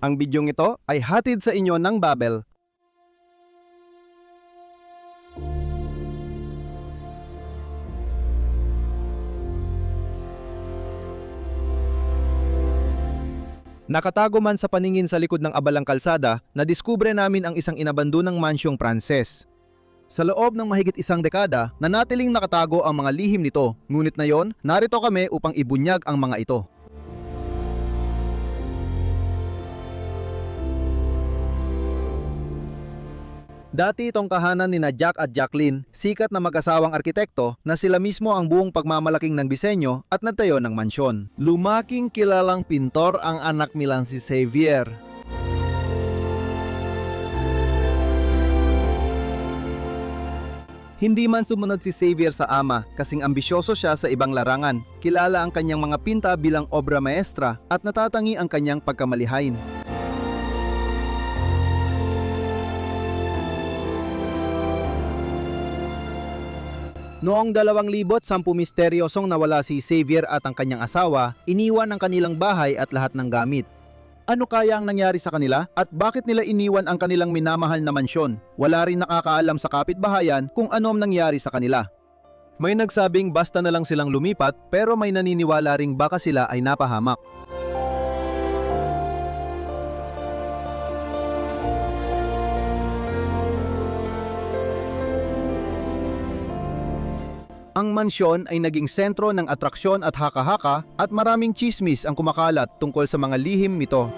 Ang bidyong ito ay hatid sa inyo ng Babbel. Nakatago man sa paningin sa likod ng abalang kalsada, nadiskubre namin ang isang inabandonang mansyong Pranses. Sa loob ng mahigit isang dekada, nanatiling nakatago ang mga lihim nito. Ngunit ngayon, narito kami upang ibunyag ang mga ito. Dati itong kahanan ni Jack at Jacqueline, sikat na mag-asawang arkitekto na sila mismo ang buong pagmamalaking ng disenyo at nagtayo ng mansyon. Lumaking kilalang pintor ang anak nilang si Xavier. Hindi man sumunod si Xavier sa ama kasing ambisyoso siya sa ibang larangan. Kilala ang kanyang mga pinta bilang obra maestra at natatangi ang kanyang pagkamalihain. Noong 2010, misteryosong nawala si Xavier at ang kanyang asawa, iniwan ang kanilang bahay at lahat ng gamit. Ano kaya ang nangyari sa kanila at bakit nila iniwan ang kanilang minamahal na mansyon? Wala rin nakakaalam sa kapitbahayan kung ano ang nangyari sa kanila. May nagsabing basta na lang silang lumipat pero may naniniwala ring baka sila ay napahamak. Ang mansyon ay naging sentro ng atraksyon at haka-haka at maraming chismis ang kumakalat tungkol sa mga lihim nito.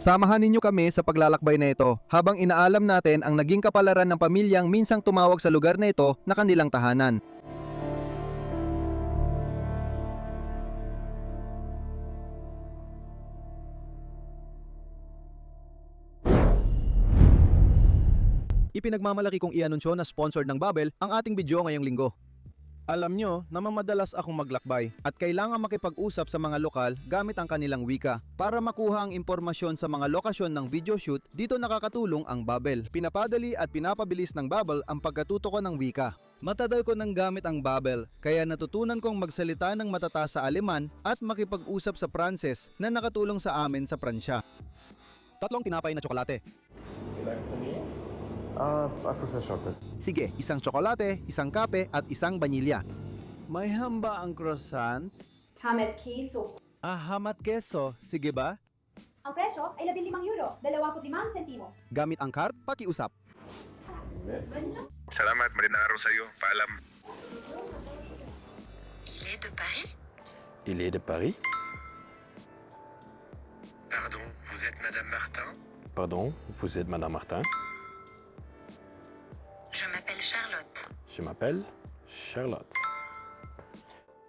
Samahan ninyo kami sa paglalakbay na ito habang inaalam natin ang naging kapalaran ng pamilyang minsang tumawag sa lugar na ito na kanilang tahanan. Ipinagmamalaki kong i-anunsyo na sponsored ng Babbel ang ating video ngayong linggo. Alam nyo na madalas akong maglakbay at kailangan makipag-usap sa mga lokal gamit ang kanilang wika. Para makuha ang impormasyon sa mga lokasyon ng video shoot, dito nakakatulong ang Babbel. Pinapadali at pinapabilis ng Babbel ang pagkatuto ko ng wika. Matagal ko nang gamit ang Babbel, kaya natutunan kong magsalita ng matataas sa Aleman at makipag-usap sa Pranses na nakatulong sa amin sa Pransya. 3 tinapay na tsokolate. I prefer chocolate. Sige, 1 tsokolate, 1 kape at 1 vanilya. May hamba ang croissant? Hamet Queso. Hamat keso. Sige ba? Ang presyo ay 15 euro, 25 sentimo. Gamit ang card, pakiusap. Salamat, magandang araw sa iyo. Paalam. Il est de Paris? Il est de Paris? Pardon, vous êtes Madame Martin? Pardon, vous êtes Madame Martin? Je m'appelle Charlotte. Je m'appelle Charlotte.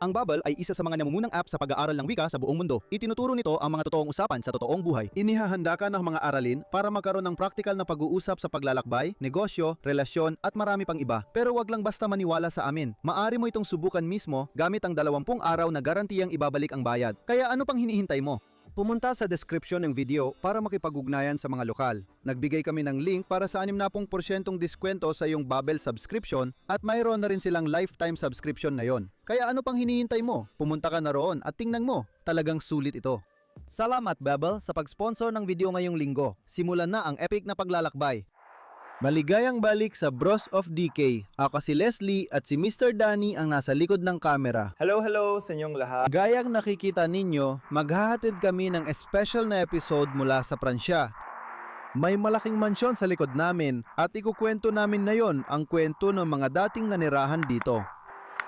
Ang Babbel ay isa sa mga namumunang app sa pag-aaral ng wika sa buong mundo. Itinuturo nito ang mga totoong usapan sa totoong buhay. Inihahanda ka ng mga aralin para magkaroon ng praktikal na pag-uusap sa paglalakbay, negosyo, relasyon at marami pang iba. Pero wag lang basta maniwala sa amin. Maari mo itong subukan mismo gamit ang 20 araw na garantiyang ibabalik ang bayad. Kaya ano pang hinihintay mo? Pumunta sa description ng video para makipag-ugnayan sa mga lokal. Nagbigay kami ng link para sa 60% diskwento sa iyong Babbel subscription at mayroon na rin silang lifetime subscription na yon. Kaya ano pang hinihintay mo? Pumunta ka na roon at tingnan mo, talagang sulit ito. Salamat Babbel sa pag-sponsor ng video ngayong linggo. Simulan na ang epic na paglalakbay. Maligayang balik sa Bros of DK. Ako si Leslie at si Mr. Danny ang nasa likod ng kamera. Hello sa inyong lahat. Gayang nakikita ninyo, maghahatid kami ng special na episode mula sa Pransya. May malaking mansyon sa likod namin at ikukwento namin na yon ang kwento ng mga dating nanirahan dito.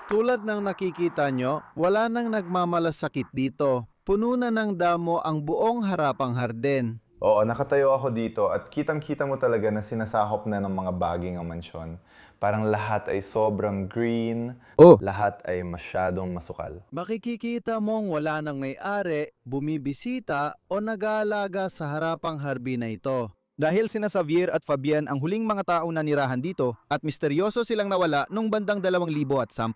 Tulad ng nakikita nyo, wala nang nagmamalasakit dito. Puno na ng damo ang buong harapang harden. Oo, nakatayo ako dito at kitang-kita mo talaga na sinasahop na ng mga baging ang mansyon. Parang lahat ay sobrang green, lahat ay masyadong masukal. Makikikita mong wala nang may-ari, bumibisita o nag-aalaga sa harapang harbi na ito. Dahil sina Xavier at Fabian ang huling mga tao na nirahan dito at misteryoso silang nawala nung bandang 2010.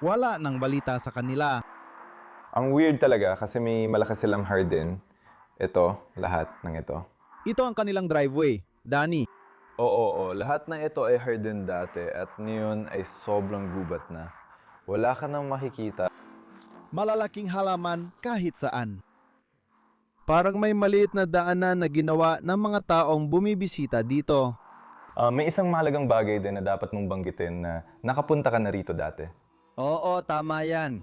Wala nang balita sa kanila. Ang weird talaga kasi may malakas silang hardin. Ito, lahat ng ito. Ito ang kanilang driveway. Danny, Oo, lahat ng ito ay hardin dati at ngayon ay sobrang gubat na. Wala ka nang makikita. malalaking halaman kahit saan. Parang may maliit na daanan na ginawa ng mga taong bumibisita dito. May isang mahalagang bagay din na dapat mong banggitin na nakapunta ka na rito dati. Oo, tama yan.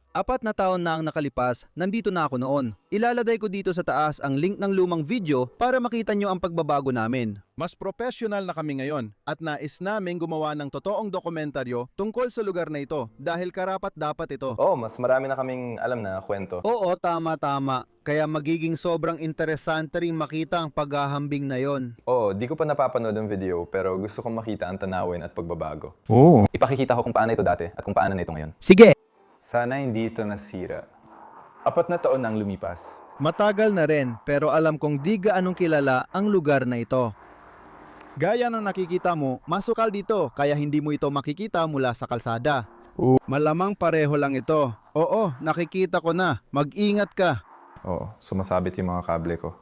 4 na taon na ang nakalipas, nandito na ako noon. Ilalagay ko dito sa taas ang link ng lumang video para makita nyo ang pagbabago namin. Mas professional na kami ngayon at nais namin gumawa ng totoong dokumentaryo tungkol sa lugar na ito dahil karapat dapat ito. Mas marami na kaming alam na kwento. Oo, tama. Kaya magiging sobrang interesante ring makita ang paghahambing na yon. Di ko pa napapanood ang video pero gusto kong makita ang tanawin at pagbabago. Oh. Ipakikita ko kung paano ito dati at kung paano na ito ngayon. Sige! Sana hindi ito nasira. 4 na taon nang lumipas. Matagal na rin pero alam kong di gaanong kilala ang lugar na ito. Gaya ng nakikita mo, masukal dito kaya hindi mo ito makikita mula sa kalsada. Malamang pareho lang ito. Oo, nakikita ko na. Mag-ingat ka. Sumasabit yung mga kable ko.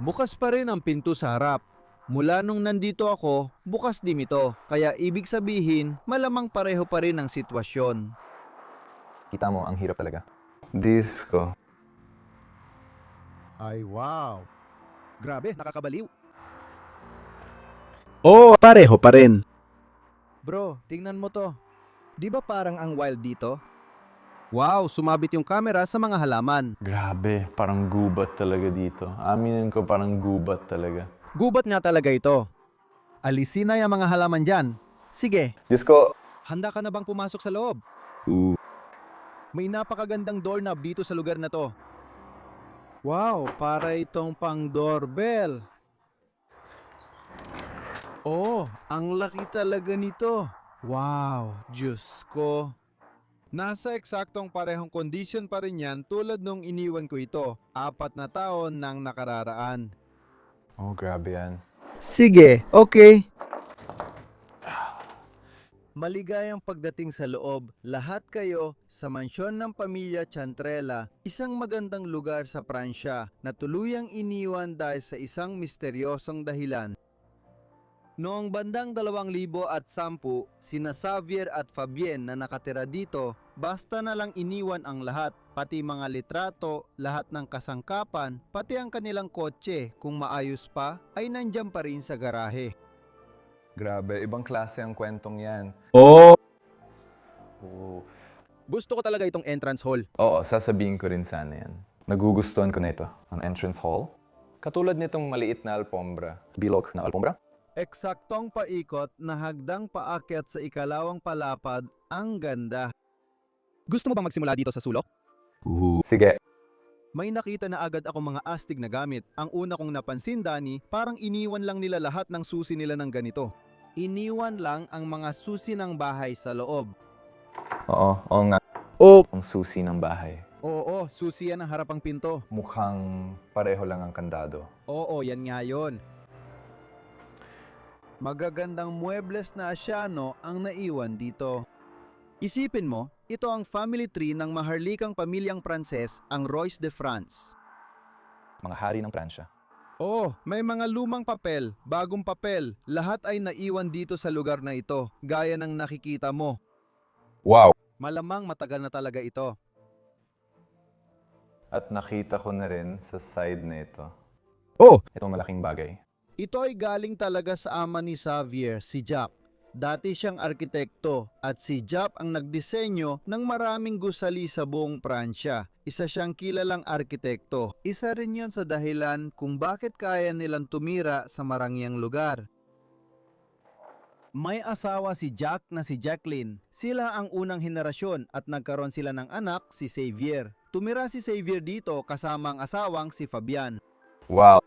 Bukas pa rin ang pinto sa harap. Mula nung nandito ako, bukas din ito. Kaya ibig sabihin, malamang pareho pa rin ang sitwasyon. Kita mo, ang hirap talaga. Disco. Ay wow. Grabe, nakakabaliw. Pareho pa rin. Bro, tingnan mo to. Di ba parang ang wild dito? Wow, sumabit yung camera sa mga halaman. Grabe, parang gubat talaga dito. Aminin ko, parang gubat talaga. Gubat nga talaga ito. Alisin na yung mga halaman dyan. Sige, Disco. handa ka na bang pumasok sa loob? May napakagandang doorknob dito sa lugar na to. Wow, para itong pang doorbell. Ang laki talaga nito. Wow, Diyos ko. Nasa eksaktong parehong kondisyon pa rin yan tulad nung iniwan ko ito. 4 na taon nang nakararaan. Grabe yan. Sige, okay. Maligayang pagdating sa loob, lahat kayo sa mansyon ng pamilya Chantrella, isang magandang lugar sa Pransya na tuluyang iniwan dahil sa isang misteryosong dahilan. Noong bandang 2010, sina Xavier at Fabien na nakatira dito, basta na lang iniwan ang lahat, pati mga litrato, lahat ng kasangkapan, pati ang kanilang kotse, kung maayos pa, ay nandyan pa rin sa garahe. Grabe, ibang klase ang kwentong yan. Gusto ko talaga itong entrance hall. Sasabihin ko rin sana yan. Nagugustuhan ko na ito. Ang entrance hall. Katulad nitong maliit na alpombra. Bilog na alpombra? Eksaktong paikot na hagdang paakyat sa ikalawang palapad, ang ganda. Gusto mo bang magsimula dito sa sulok? Sige. May nakita na agad ako mga astig na gamit. Ang una kong napansin, Danny, parang iniwan lang nila lahat ng susi nila ng ganito. Iniwan lang ang mga susi ng bahay sa loob. Oo nga. Ang susi ng bahay. Oo, susi yan ang harapang pinto. Mukhang pareho lang ang kandado. Oo, yan nga yun. Magagandang muebles na asyano ang naiwan dito. Isipin mo, ito ang family tree ng maharlikang pamilyang Pranses, ang Rois de France. Mga hari ng Pransya. May mga lumang papel, bagong papel, lahat ay naiwan dito sa lugar na ito, gaya ng nakikita mo. Wow! Malamang matagal na talaga ito. At nakita ko na rin sa side na ito. Itong malaking bagay. Ito ay galing talaga sa ama ni Xavier, si Jack. Dati siyang arkitekto at si Jack ang nagdisenyo ng maraming gusali sa buong Pransya. Isa siyang kilalang arkitekto. Isa rin yon sa dahilan kung bakit kaya nilang tumira sa marangyang lugar. May asawa si Jack na si Jacqueline. Sila ang unang henerasyon at nagkaroon sila ng anak, si Xavier. Tumira si Xavier dito kasama ang asawang si Fabian. Wow!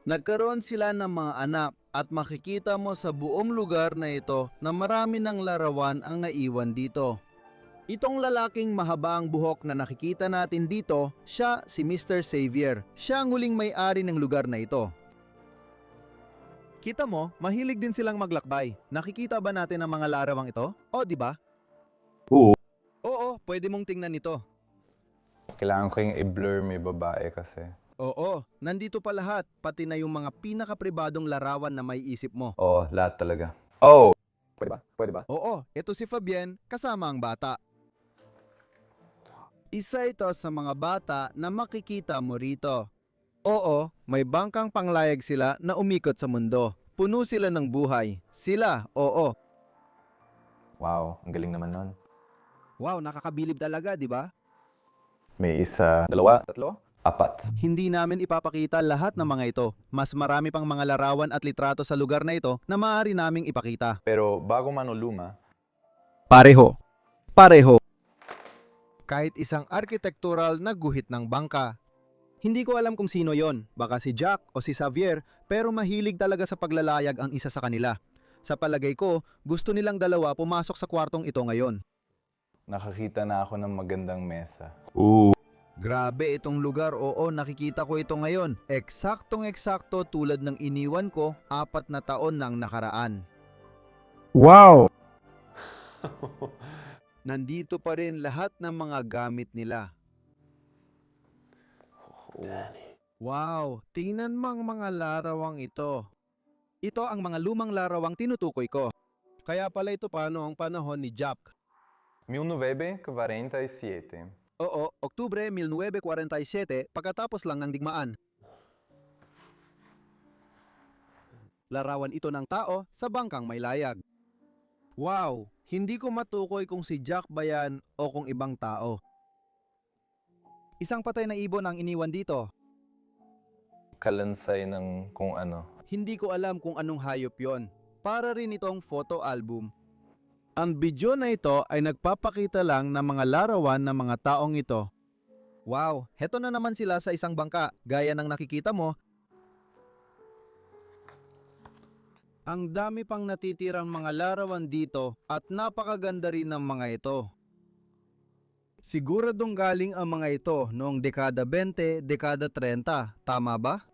Nagkaroon sila ng mga anak at makikita mo sa buong lugar na ito na marami ng larawan ang naiwan dito. Itong lalaking mahaba ang buhok na nakikita natin dito, siya si Mr. Xavier. Siya ang huling may-ari ng lugar na ito. Kita mo, mahilig din silang maglakbay. Nakikita ba natin ang mga larawang ito? O, di ba? Oo. Oo, pwede mong tingnan ito. Kailangan ko yung i-blur may babae kasi. Oo, nandito pa lahat, pati na yung mga pinakapribadong larawan na may isip mo. Oo, lahat talaga. Oh! Pwede ba? Pwede ba? Oo, ito si Fabienne kasama ang bata. Isa ito sa mga bata na makikita mo rito. Oo, may bangkang panglayag sila na umikot sa mundo. Puno sila ng buhay. Sila, oo. Wow, ang galing naman nun. Wow, nakakabilib talaga, di ba? May isa, dalawa, tatlo, apat. Hindi namin ipapakita lahat ng mga ito. Mas marami pang mga larawan at litrato sa lugar na ito na maaari naming ipakita. Pero bago manuluma, Pareho. Pareho. Kahit isang architectural na guhit ng bangka. Hindi ko alam kung sino yon, baka si Jack o si Xavier, pero mahilig talaga sa paglalayag ang isa sa kanila. Sa palagay ko, gusto nilang dalawa pumasok sa kwartong ito ngayon. nakakita na ako ng magandang mesa. Grabe itong lugar, oo, nakikita ko ito ngayon. Eksaktong-eksakto tulad ng iniwan ko 4 na taon nang nakaraan. Wow! Nandito pa rin lahat ng mga gamit nila. Wow, tingnan mo ang mga larawang ito. Ito ang mga lumang larawang tinutukoy ko. Kaya pala ito pa noong panahon ni Jack. 1947. Oo, Oktubre 1947, pagkatapos lang ng digmaan. Larawan ito ng tao sa bangkang may layag. Wow, hindi ko matukoy kung si Jack ba yan o kung ibang tao. Isang patay na ibon ang iniwan dito. Kalansay ng kung ano. Hindi ko alam kung anong hayop yon. Para rin itong photo album. Ang video na ito ay nagpapakita lang ng mga larawan ng mga taong ito. Wow, heto na naman sila sa isang bangka, gaya ng nakikita mo. Ang dami pang natitirang mga larawan dito at napakaganda rin ng mga ito. Siguradong galing ang mga ito noong dekada 20, dekada 30, tama ba?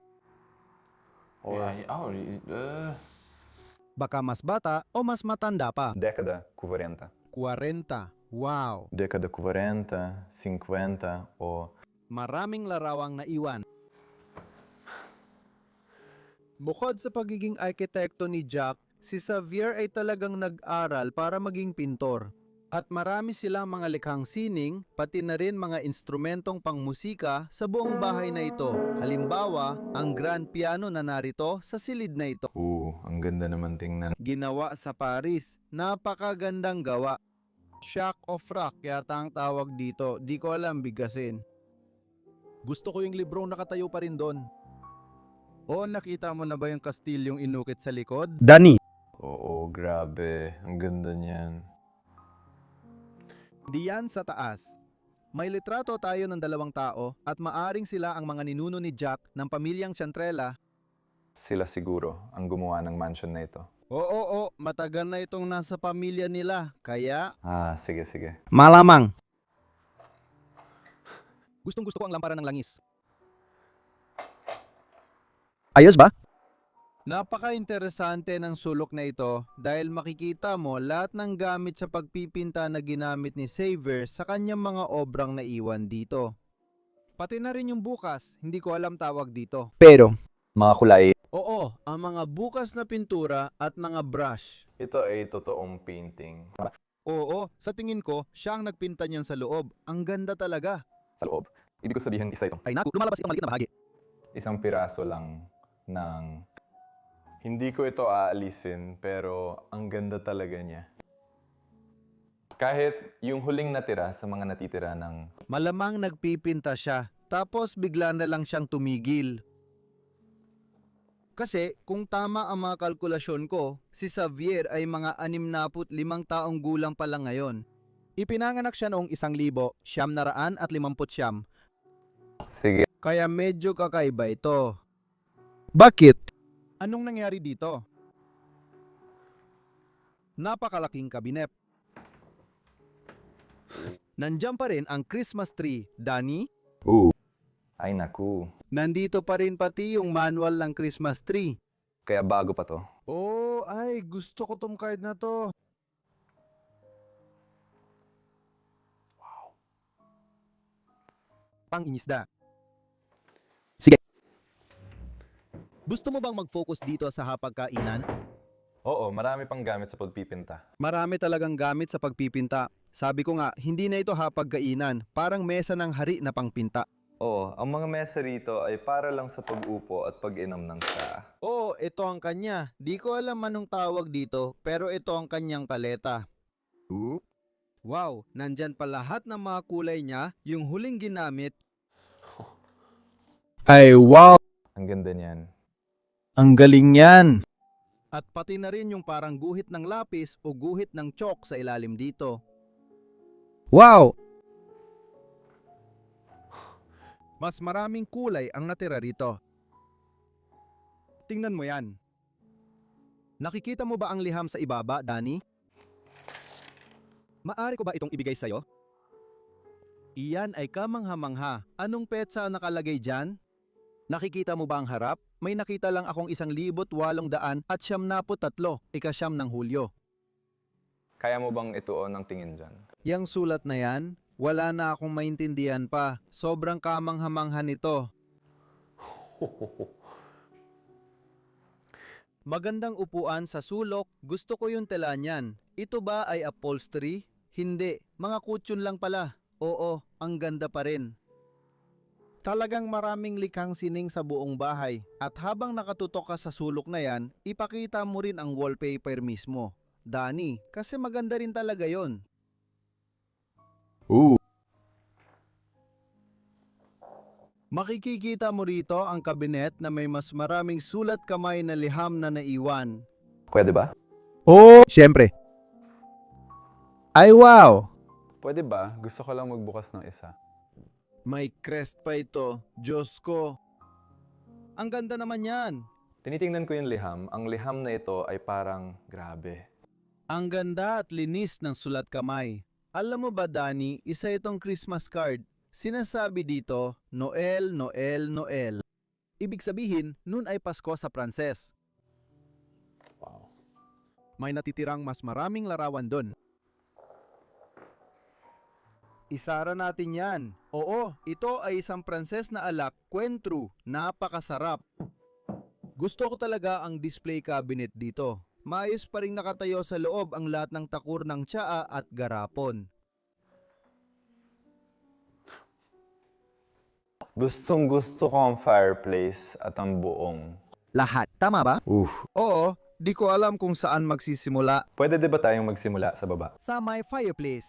Baka mas bata o mas matanda pa. Década 40. 40. Wow. Década 40, 50 o Maraming larawang naiwan. Bukod sa pagiging arkitekto ni Jack, si Xavier ay talagang nag-aral para maging pintor. At marami silang mga likhang sining, pati na rin mga instrumentong pangmusika sa buong bahay na ito. Halimbawa, ang grand piano na narito sa silid na ito. ang ganda naman tingnan. Ginawa sa Paris. Napakagandang gawa. Shock of Rock yata ang tawag dito. Di ko alam bigkasin. Gusto ko yung librong nakatayo pa rin doon. O nakita mo na ba yung kastilyong inukit sa likod? Dani! Oo, grabe. Ang ganda niyan. Diyan sa taas. May litrato tayo ng 2 tao at maaring sila ang mga ninuno ni Jack ng pamilyang Chantrella. Sila siguro ang gumawa ng mansion na ito. Oo, matagal na itong nasa pamilya nila. Kaya... Sige, sige. Malamang. Gustong-gusto ko ang lamparan ng langis. Ayos ba? Napaka-interesante ng sulok na ito dahil makikita mo lahat ng gamit sa pagpipinta na ginamit ni Xavier sa kanyang mga obrang naiwan dito. Pati na rin yung bukas, hindi ko alam tawag dito. Pero, Mga kulay. oo, ang mga bukas na pintura at mga brush. Ito ay totoong painting. Oo, sa tingin ko, siya ang nagpinta niyan sa loob. Ang ganda talaga. Sa loob. Ibig ko sabihin isa ito. Ay naku, lumalabas itong maliit na bahagi. Isang piraso lang ng... Hindi ko ito aalisin, pero ang ganda talaga niya. Kahit yung huling natira sa mga natitira ng... Malamang nagpipinta siya, tapos bigla na lang siyang tumigil. Kasi kung tama ang mga kalkulasyon ko, si Xavier ay mga 65 taong gulang pa lang ngayon. Ipinanganak siya noong 1959. Sige. Kaya medyo kakaiba ito. Bakit? Anong nangyari dito? Napakalaking kabinet. Nandiyan pa rin ang Christmas tree, Danny. Ay naku. Nandito pa rin pati yung manual ng Christmas tree. Kaya bago pa to. Oh, ay, gusto ko tong card na to. Pangingisda. Sige. Gusto mo bang mag-focus dito sa hapagkainan? Oo, marami pang gamit sa pagpipinta. Marami talagang gamit sa pagpipinta. Sabi ko nga, hindi na ito hapagkainan, parang mesa ng hari na pangpinta. Oo, ang mga mesa rito ay para lang sa pag-upo at pag-inom ng tsaa. Oo, ito ang kanya. Di ko alam anong tawag dito, pero ito ang kanyang paleta. Wow, nandyan pa lahat ng mga kulay niya, yung huling ginamit. Ay, wow! Ang ganda niyan. Ang galing yan! At pati na rin yung parang guhit ng lapis o guhit ng chalk sa ilalim dito. Wow! Mas maraming kulay ang natira rito. Tingnan mo yan. Nakikita mo ba ang liham sa ibaba, Danny? Maari ko ba itong ibigay sa'yo? Iyan ay kamangha-mangha. Anong petsa ang nakalagay dyan? Nakikita mo ba ang harap? May nakita lang akong 1,800 at 73, ika-9 ng Hulyo. Kaya mo bang ituon ang tingin dyan? Yang sulat na yan, wala na akong maintindihan pa. Sobrang kamangha-mangha nito. Magandang upuan sa sulok, gusto ko yung tela niyan. Ito ba ay upholstery? Hindi, mga kutsyon lang pala. Oo, ang ganda pa rin. Talagang maraming likhang sining sa buong bahay. At habang nakatutok ka sa sulok na yan, ipakita mo rin ang wallpaper mismo. Danny, kasi maganda rin talaga yon. Makikikita mo rito ang kabinet na may mas maraming sulat kamay na liham na naiwan. Pwede ba? Oh! Siyempre. Ay, wow! Pwede ba? Gusto ko lang magbukas ng isa. May crest pa ito. Diyos ko. Ang ganda naman yan. Tinitingnan ko yung liham. Ang liham na ito ay parang grabe. Ang ganda at linis ng sulat kamay. Alam mo ba, Danny, isa itong Christmas card. Sinasabi dito, Noel, Noel, Noel. Ibig sabihin, nun ay Pasko sa Pranses. Wow. May natitirang mas maraming larawan doon. Isara natin yan. Oo, ito ay isang Pranses na alak, Cointreau. Napakasarap. Gusto ko talaga ang display cabinet dito. Maayos pa rin nakatayo sa loob ang lahat ng takur ng tsaa at garapon. Gustong gusto ko ang fireplace at ang buong. Lahat, tama ba? Oof. Oo, di ko alam kung saan magsisimula. Pwede ba tayong magsimula sa baba? Sa my fireplace.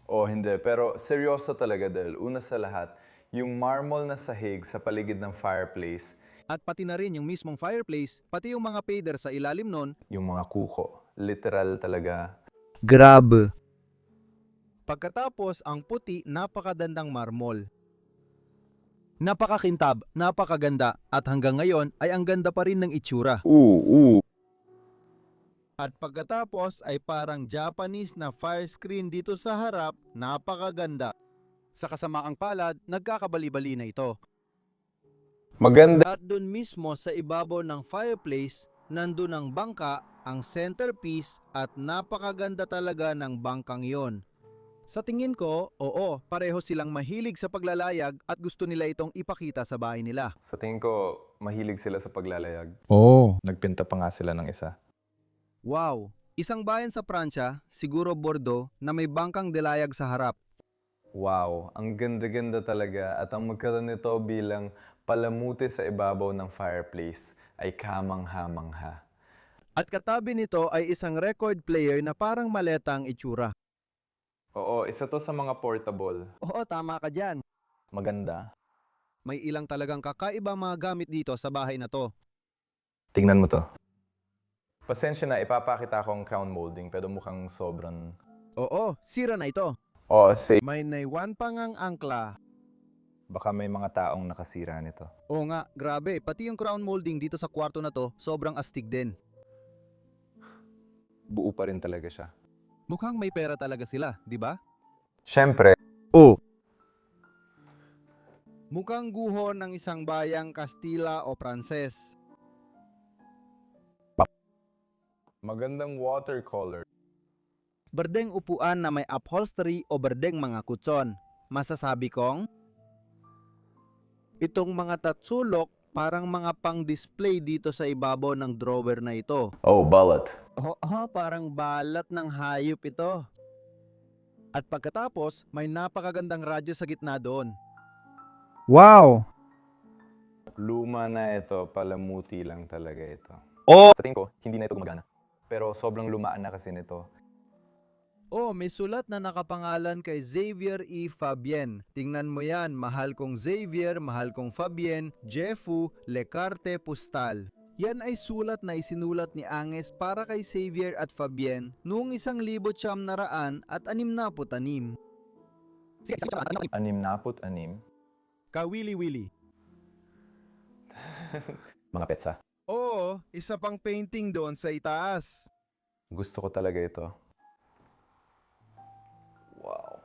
Oh, hindi. Pero seryoso talaga dahil una sa lahat, yung marble na sahig sa paligid ng fireplace, At pati na rin yung mismong fireplace, pati yung mga pader sa ilalim nun. yung mga kuko. Literal talaga. Grabe! Pagkatapos, ang puti, napakadandang marmol. Napakakintab, napakaganda, at hanggang ngayon ay ang ganda pa rin ng itsura. At pagkatapos ay parang Japanese na fire screen dito sa harap, napakaganda. Sa kasamaang palad, nagkakabali-bali na ito. Maganda. At dun mismo sa ibabaw ng fireplace, nandun ang bangka, ang centerpiece, at napakaganda talaga ng bangkang yon. Sa tingin ko, oo, pareho silang mahilig sa paglalayag at gusto nila itong ipakita sa bahay nila. Sa tingin ko, mahilig sila sa paglalayag. Oh! Nagpinta pa nga sila ng isa. Wow! Isang bayan sa Pransya, siguro Bordeaux, na may bangkang dilayag sa harap. Wow, ang ganda-ganda talaga at ang magkaroon nito bilang palamuti sa ibabaw ng fireplace ay kamangha-mangha. At katabi nito ay isang record player na parang maleta ang itsura. Oo, isa to sa mga portable. Oo, tama ka dyan. Maganda. May ilang talagang kakaibang mga gamit dito sa bahay na to. Tingnan mo to. Pasensya na, ipapakita ko ang crown molding pero mukhang sobrang... Oo, sira na ito. Oo, say. May naiwan pang ang angkla. Baka may mga taong nakasira nito. Oo nga, grabe. Pati yung crown molding dito sa kwarto na to, sobrang astig din. Buo pa rin talaga siya. Mukhang may pera talaga sila, di ba? Siyempre. Oh! Mukhang guho ng isang bayang Kastila o Pranses. Magandang watercolor. Berdeng upuan na may upholstery o berdeng mga kutson. Masasabi kong, itong mga tatsulok parang mga pang-display dito sa ibabaw ng drawer na ito. Oh, balat. Parang balat ng hayop ito. At pagkatapos, may napakagandang radyo sa gitna doon. Wow! Luma na ito, palamuti lang talaga ito. Oh! Sa tingin ko, hindi na ito gumagana. Pero sobrang lumaan na kasi nito. Oh, may sulat na nakapangalan kay Xavier E. Fabien. Tingnan mo yan, mahal kong Xavier, mahal kong Fabien, Jeffu, Lecarte Postal. Yan ay sulat na isinulat ni Anges para kay Xavier at Fabien noong 1966. 66. Kawili-wili. Mga petsa. Oo, isa pang painting doon sa itaas. Gusto ko talaga ito. Wow.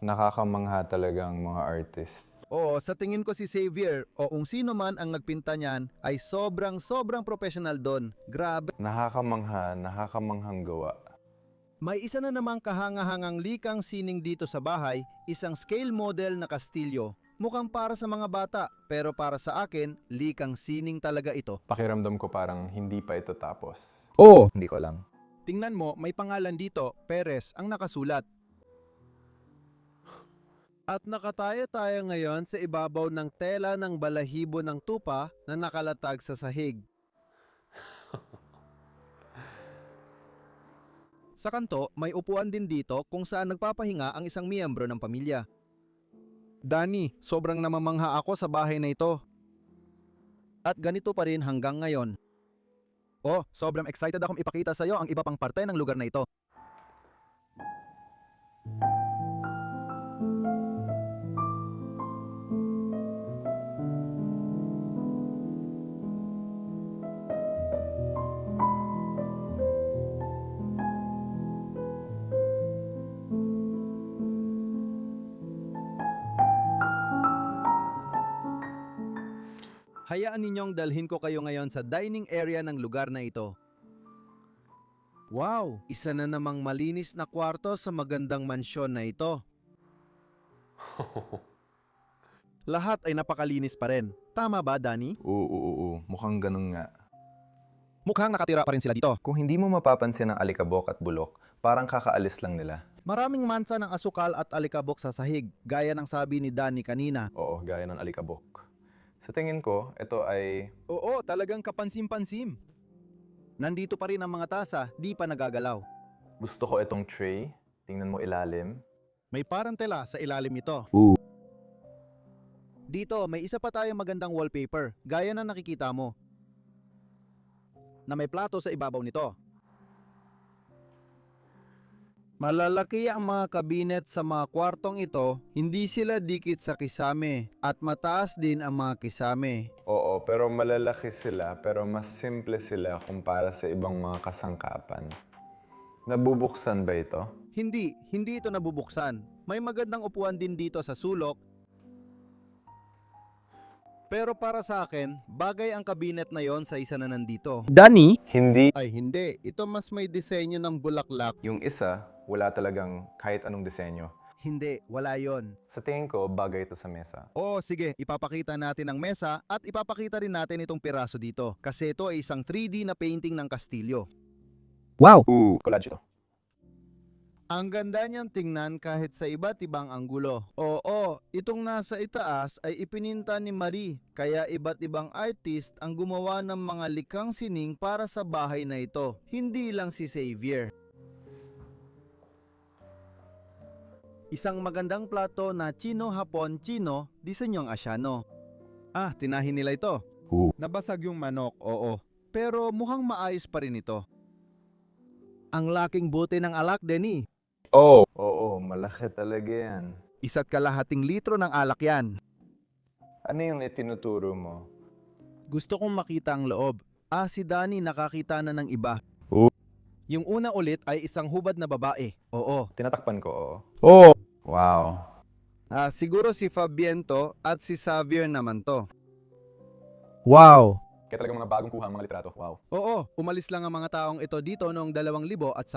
Nakakamangha talaga ang mga artist. Oo, sa tingin ko si Xavier o kung sino man ang nagpinta niyan ay sobrang professional doon. Grabe. Nakakamanghang gawa. May isa na namang kahanga-hangang likang sining dito sa bahay, isang scale model na kastilyo. Mukhang para sa mga bata, pero para sa akin, likang sining talaga ito. Pakiramdam ko parang hindi pa ito tapos. Oh! Hindi ko alam. Tingnan mo, may pangalan dito, Perez, ang nakasulat. At nakatayo tayo ngayon sa ibabaw ng tela ng balahibo ng tupa na nakalatag sa sahig. Sa kanto, may upuan din dito kung saan nagpapahinga ang isang miyembro ng pamilya. Danny, sobrang namamangha ako sa bahay na ito. At ganito pa rin hanggang ngayon. Oh, sobrang excited akong ipakita sa iyo ang iba pang parte ng lugar na ito. Hayaan ninyong dalhin ko kayo ngayon sa dining area ng lugar na ito. Wow! Isa na namang malinis na kwarto sa magandang mansyon na ito. Lahat ay napakalinis pa rin. Tama ba, Danny? Oo. Mukhang ganun nga. Mukhang nakatira pa rin sila dito. Kung hindi mo mapapansin ang alikabok at bulok, parang kakaalis lang nila. Maraming mansa ng asukal at alikabok sa sahig, gaya ng sabi ni Danny kanina. Oo, gaya ng alikabok. Sa tingin ko, ito ay... Oo, talagang kapansim-pansim. Nandito pa rin ang mga tasa, di pa nagagalaw. Gusto ko itong tray. Tingnan mo ilalim. May parang tela sa ilalim ito. Dito, may isa pa tayong magandang wallpaper, gaya na nakikita mo. Na may plato sa ibabaw nito. Malalaki ang mga kabinet sa mga kwartong ito, hindi sila dikit sa kisame at mataas din ang mga kisame. Oo, pero malalaki sila, pero mas simple sila kumpara sa ibang mga kasangkapan. Nabubuksan ba ito? Hindi ito nabubuksan. May magandang upuan din dito sa sulok. Pero para sa akin, bagay ang kabinet na yon sa isa na nandito. Danny? Hindi. Ay hindi, ito mas may disenyo ng bulaklak. Yung isa, wala talagang kahit anong disenyo. Hindi, wala yon. Sa tingin ko, bagay ito sa mesa. Oo, sige, ipapakita natin ang mesa at ipapakita rin natin itong piraso dito. Kasi ito ay isang 3D na painting ng kastilyo. Wow! Collage ito. Ang ganda niyang tingnan kahit sa iba't ibang anggulo. Oo, itong nasa itaas ay ipininta ni Marie, kaya iba't ibang artist ang gumawa ng mga likhang sining para sa bahay na ito. Hindi lang si Xavier. Isang magandang plato na Chino-Hapon-Chino, disenyong Asyano. Ah, tinahin nila ito. Nabasag yung manok, oo. Pero mukhang maayos pa rin ito. Ang laking bote ng alak, Denny. Oo, malaki talaga yan. Isa't kalahating litro ng alak yan. Ano yung itinuturo mo? Gusto kong makita ang loob. Ah, si Danny nakakita na ng iba. Yung una ulit ay isang hubad na babae. Oo. Tinatakpan ko, oo. Oh! Wow. Ah, siguro si Fabiento at si Xavier naman to. Wow! Kaya talaga mga bagong kuha ang mga litrato. Wow. Oo, umalis lang ang mga taong ito dito noong 2010.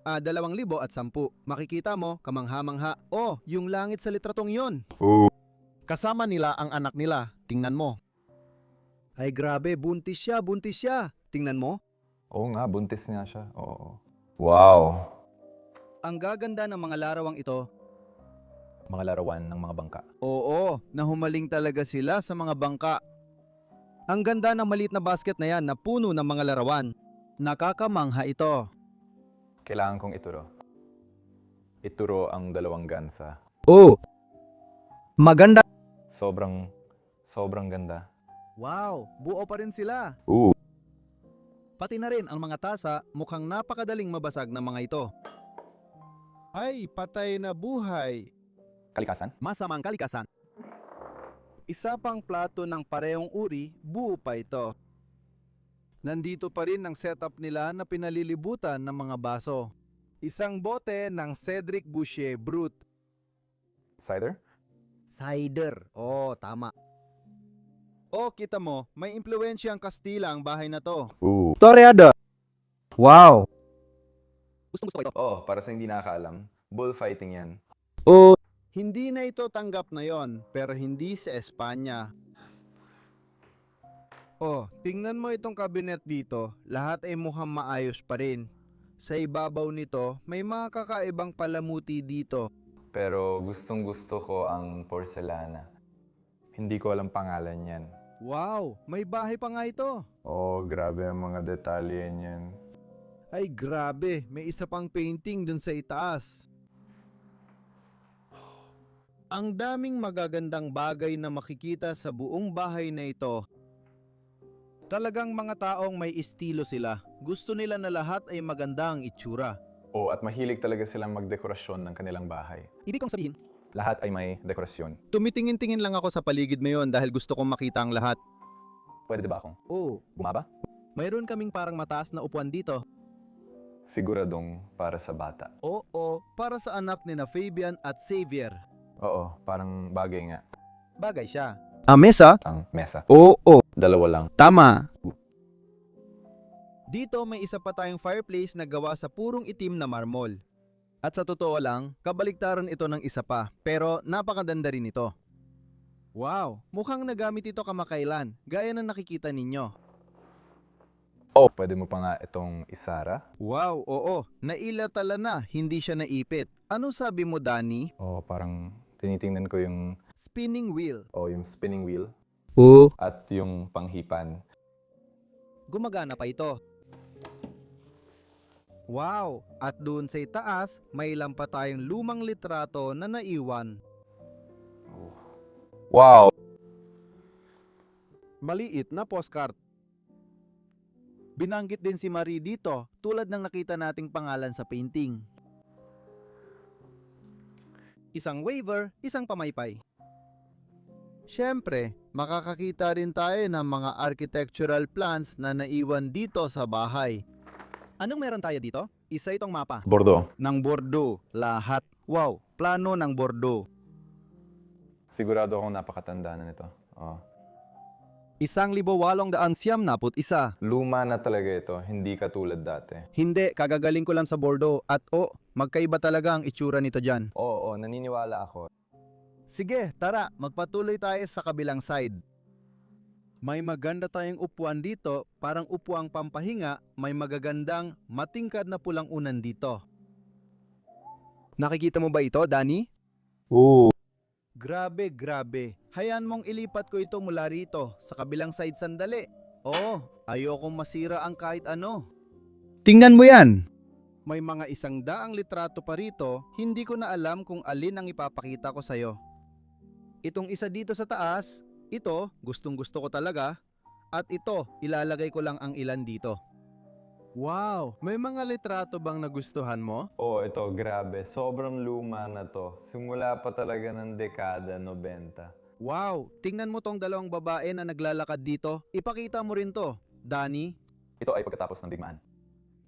2010. Makikita mo, kamangha-mangha. Oh, yung langit sa litratong yon. Kasama nila ang anak nila. Tingnan mo. Ay grabe, buntis siya, buntis siya. Tingnan mo. Oo nga, buntis nga siya. Oo. Wow. Ang gaganda ng mga larawang ito. Mga larawan ng mga bangka. Oo, nahumaling talaga sila sa mga bangka. Ang ganda ng maliit na basket na yan na puno ng mga larawan. Nakakamangha ito. Kailangan kong ituro. Ituro ang dalawang gansa. Oh, maganda. Sobrang ganda. Wow, buo pa rin sila. Pati na rin ang mga tasa, mukhang napakadaling mabasag ng mga ito. Ay, patay na buhay. Kalikasan? Masamang kalikasan. Isa pang plato ng parehong uri, buo pa ito. Nandito pa rin ang setup nila na pinalilibutan ng mga baso. Isang bote ng Cedric Boucher Brut. Cider? Cider. Oh, tama. Oh, kita mo, may impluwensya ang Kastila ang bahay na to. Toreado. Wow. Gusto ko ito. Oh, para sa hindi nakakaalam, bullfighting yan. Oh, hindi na ito tanggap na yon, pero hindi sa Espanya. Oh, tingnan mo itong kabinet dito. Lahat ay mukhang maayos pa rin. Sa ibabaw nito, may mga kakaibang palamuti dito. Pero gustong gusto ko ang porcelana. Hindi ko alam pangalan yan. Wow, may bahay pa nga ito. Oh, grabe ang mga detalye niyan. Ay grabe, may isa pang painting dun sa itaas. Ang daming magagandang bagay na makikita sa buong bahay na ito. Talagang mga taong may estilo sila. Gusto nila na lahat ay maganda ang itsura. Oh, at mahilig talaga silang magdekorasyon ng kanilang bahay. Ibig kong sabihin, Lahat ay may dekorasyon. tumitingin-tingin lang ako sa paligid na yon dahil gusto kong makita ang lahat. Pwede ba akong Oh, bumaba? mayroon kaming parang mataas na upuan dito. Siguradong para sa bata. Oo, para sa anak ni na Fabian at Xavier. Oo, parang bagay nga. Bagay siya. Ang mesa? Ang mesa. Oo, Dalawa lang. tama. Dito may isa pa tayong fireplace na gawa sa purong itim na marmol. At sa totoo lang, kabaliktaran ito ng isa pa, pero napakaganda rin ito. Wow, mukhang nagamit ito kamakailan, gaya ng nakikita ninyo. Oh, pwede mo pa nga itong isara. Wow, oo, nailatala na, hindi siya naipit. Ano sabi mo, Danny? Oh, parang tinitingnan ko yung Spinning wheel. yung spinning wheel Oo. at yung panghipan. Gumagana pa ito. Wow, at doon sa itaas, may ilan pa tayong lumang litrato na naiwan. Wow! Maliit na postcard. Binanggit din si Marie dito, tulad ng nakita nating pangalan sa painting. Isang waiver, isang pamaypay. Siyempre, makakakita rin tayo ng mga architectural plans na naiwan dito sa bahay. Anong meron tayo dito? Isa itong mapa. Bordeaux. Ng Bordeaux, lahat. Wow, plano ng Bordeaux. Sigurado akong napakatanda na nito. Oh. 1,891. Luma na talaga ito, hindi katulad dati. Hindi, kagagaling ko lang sa Bordeaux at magkaiba talaga ang itsura nito dyan. Oo, naniniwala ako. Sige, tara, magpatuloy tayo sa kabilang side. May maganda tayong upuan dito, parang upuang pampahinga, may magagandang matingkad na pulang unan dito. Nakikita mo ba ito, Danny? Oo. Grabe, grabe. Hayaan mong ilipat ko ito mula rito, sa kabilang side sandali. Oo, ayokong masira ang kahit ano. Tingnan mo yan! May mga 100 litrato pa rito, hindi ko na alam kung alin ang ipapakita ko sa'yo. Itong isa dito sa taas, ito, gustong-gusto ko talaga. At ito, ilalagay ko lang ang ilan dito. Wow! May mga litrato bang nagustuhan mo? Oh, ito, grabe. Sobrang luma na to. Simula pa talaga ng dekada 90. Wow! Tingnan mo tong dalawang babae na naglalakad dito. Ipakita mo rin to. Danny? Ito ay pagkatapos ng digmaan.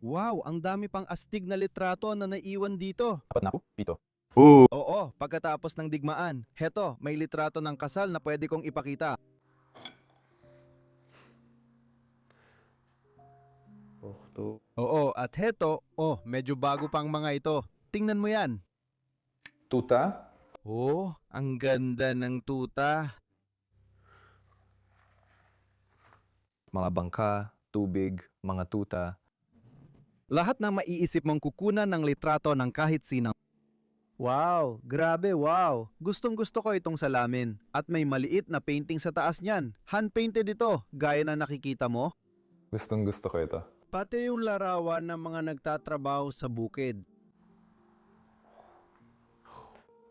Wow! Ang dami pang astig na litrato na naiwan dito. Apat na po? Pito. Oo, pagkatapos ng digmaan. Heto, may litrato ng kasal na pwede kong ipakita. Oo, at heto, medyo bago pang mga ito. Tingnan mo yan. Tuta? Oh, ang ganda ng tuta. Mga bangka, tubig, mga tuta. Lahat ng maiisip mong kukunan ng litrato ng kahit sinang. Wow, grabe, wow. Gustong gusto ko itong salamin. At may maliit na painting sa taas niyan. Hand-painted ito, gaya na nakikita mo. Gustong gusto ko ito. Pati yung larawan ng mga nagtatrabaho sa bukid.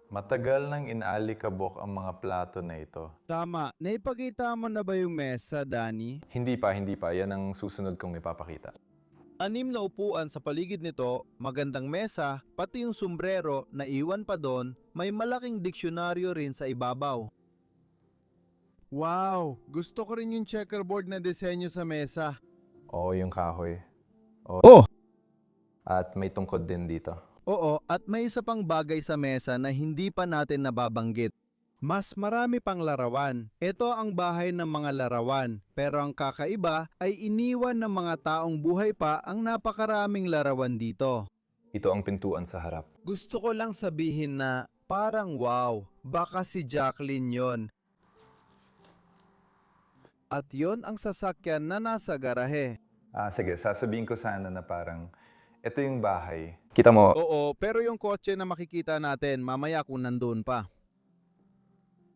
Matagal nang inaalikabok ang mga plato na ito. Tama, naipakita mo na ba yung mesa, Danny? Hindi pa. Yan ang susunod kong ipapakita. 6 na upuan sa paligid nito, magandang mesa, pati yung sombrero na iwan pa doon, may malaking diksyonaryo rin sa ibabaw. Wow, gusto ko rin yung checkerboard na disenyo sa mesa. Oo, yung kahoy. Oh! At may tungkod din dito. Oo, at may isa pang bagay sa mesa na hindi pa natin nababanggit. Mas marami pang larawan. Ito ang bahay ng mga larawan. Pero ang kakaiba ay iniwan ng mga taong buhay pa ang napakaraming larawan dito. Ito ang pintuan sa harap. Gusto ko lang sabihin na parang wow, baka si Jacqueline yon. At yon ang sasakyan na nasa garahe. Sige, sasabihin ko sana na parang ito yung bahay. Kita mo, Oo, pero yung kotse na makikita natin mamaya kung nandun pa.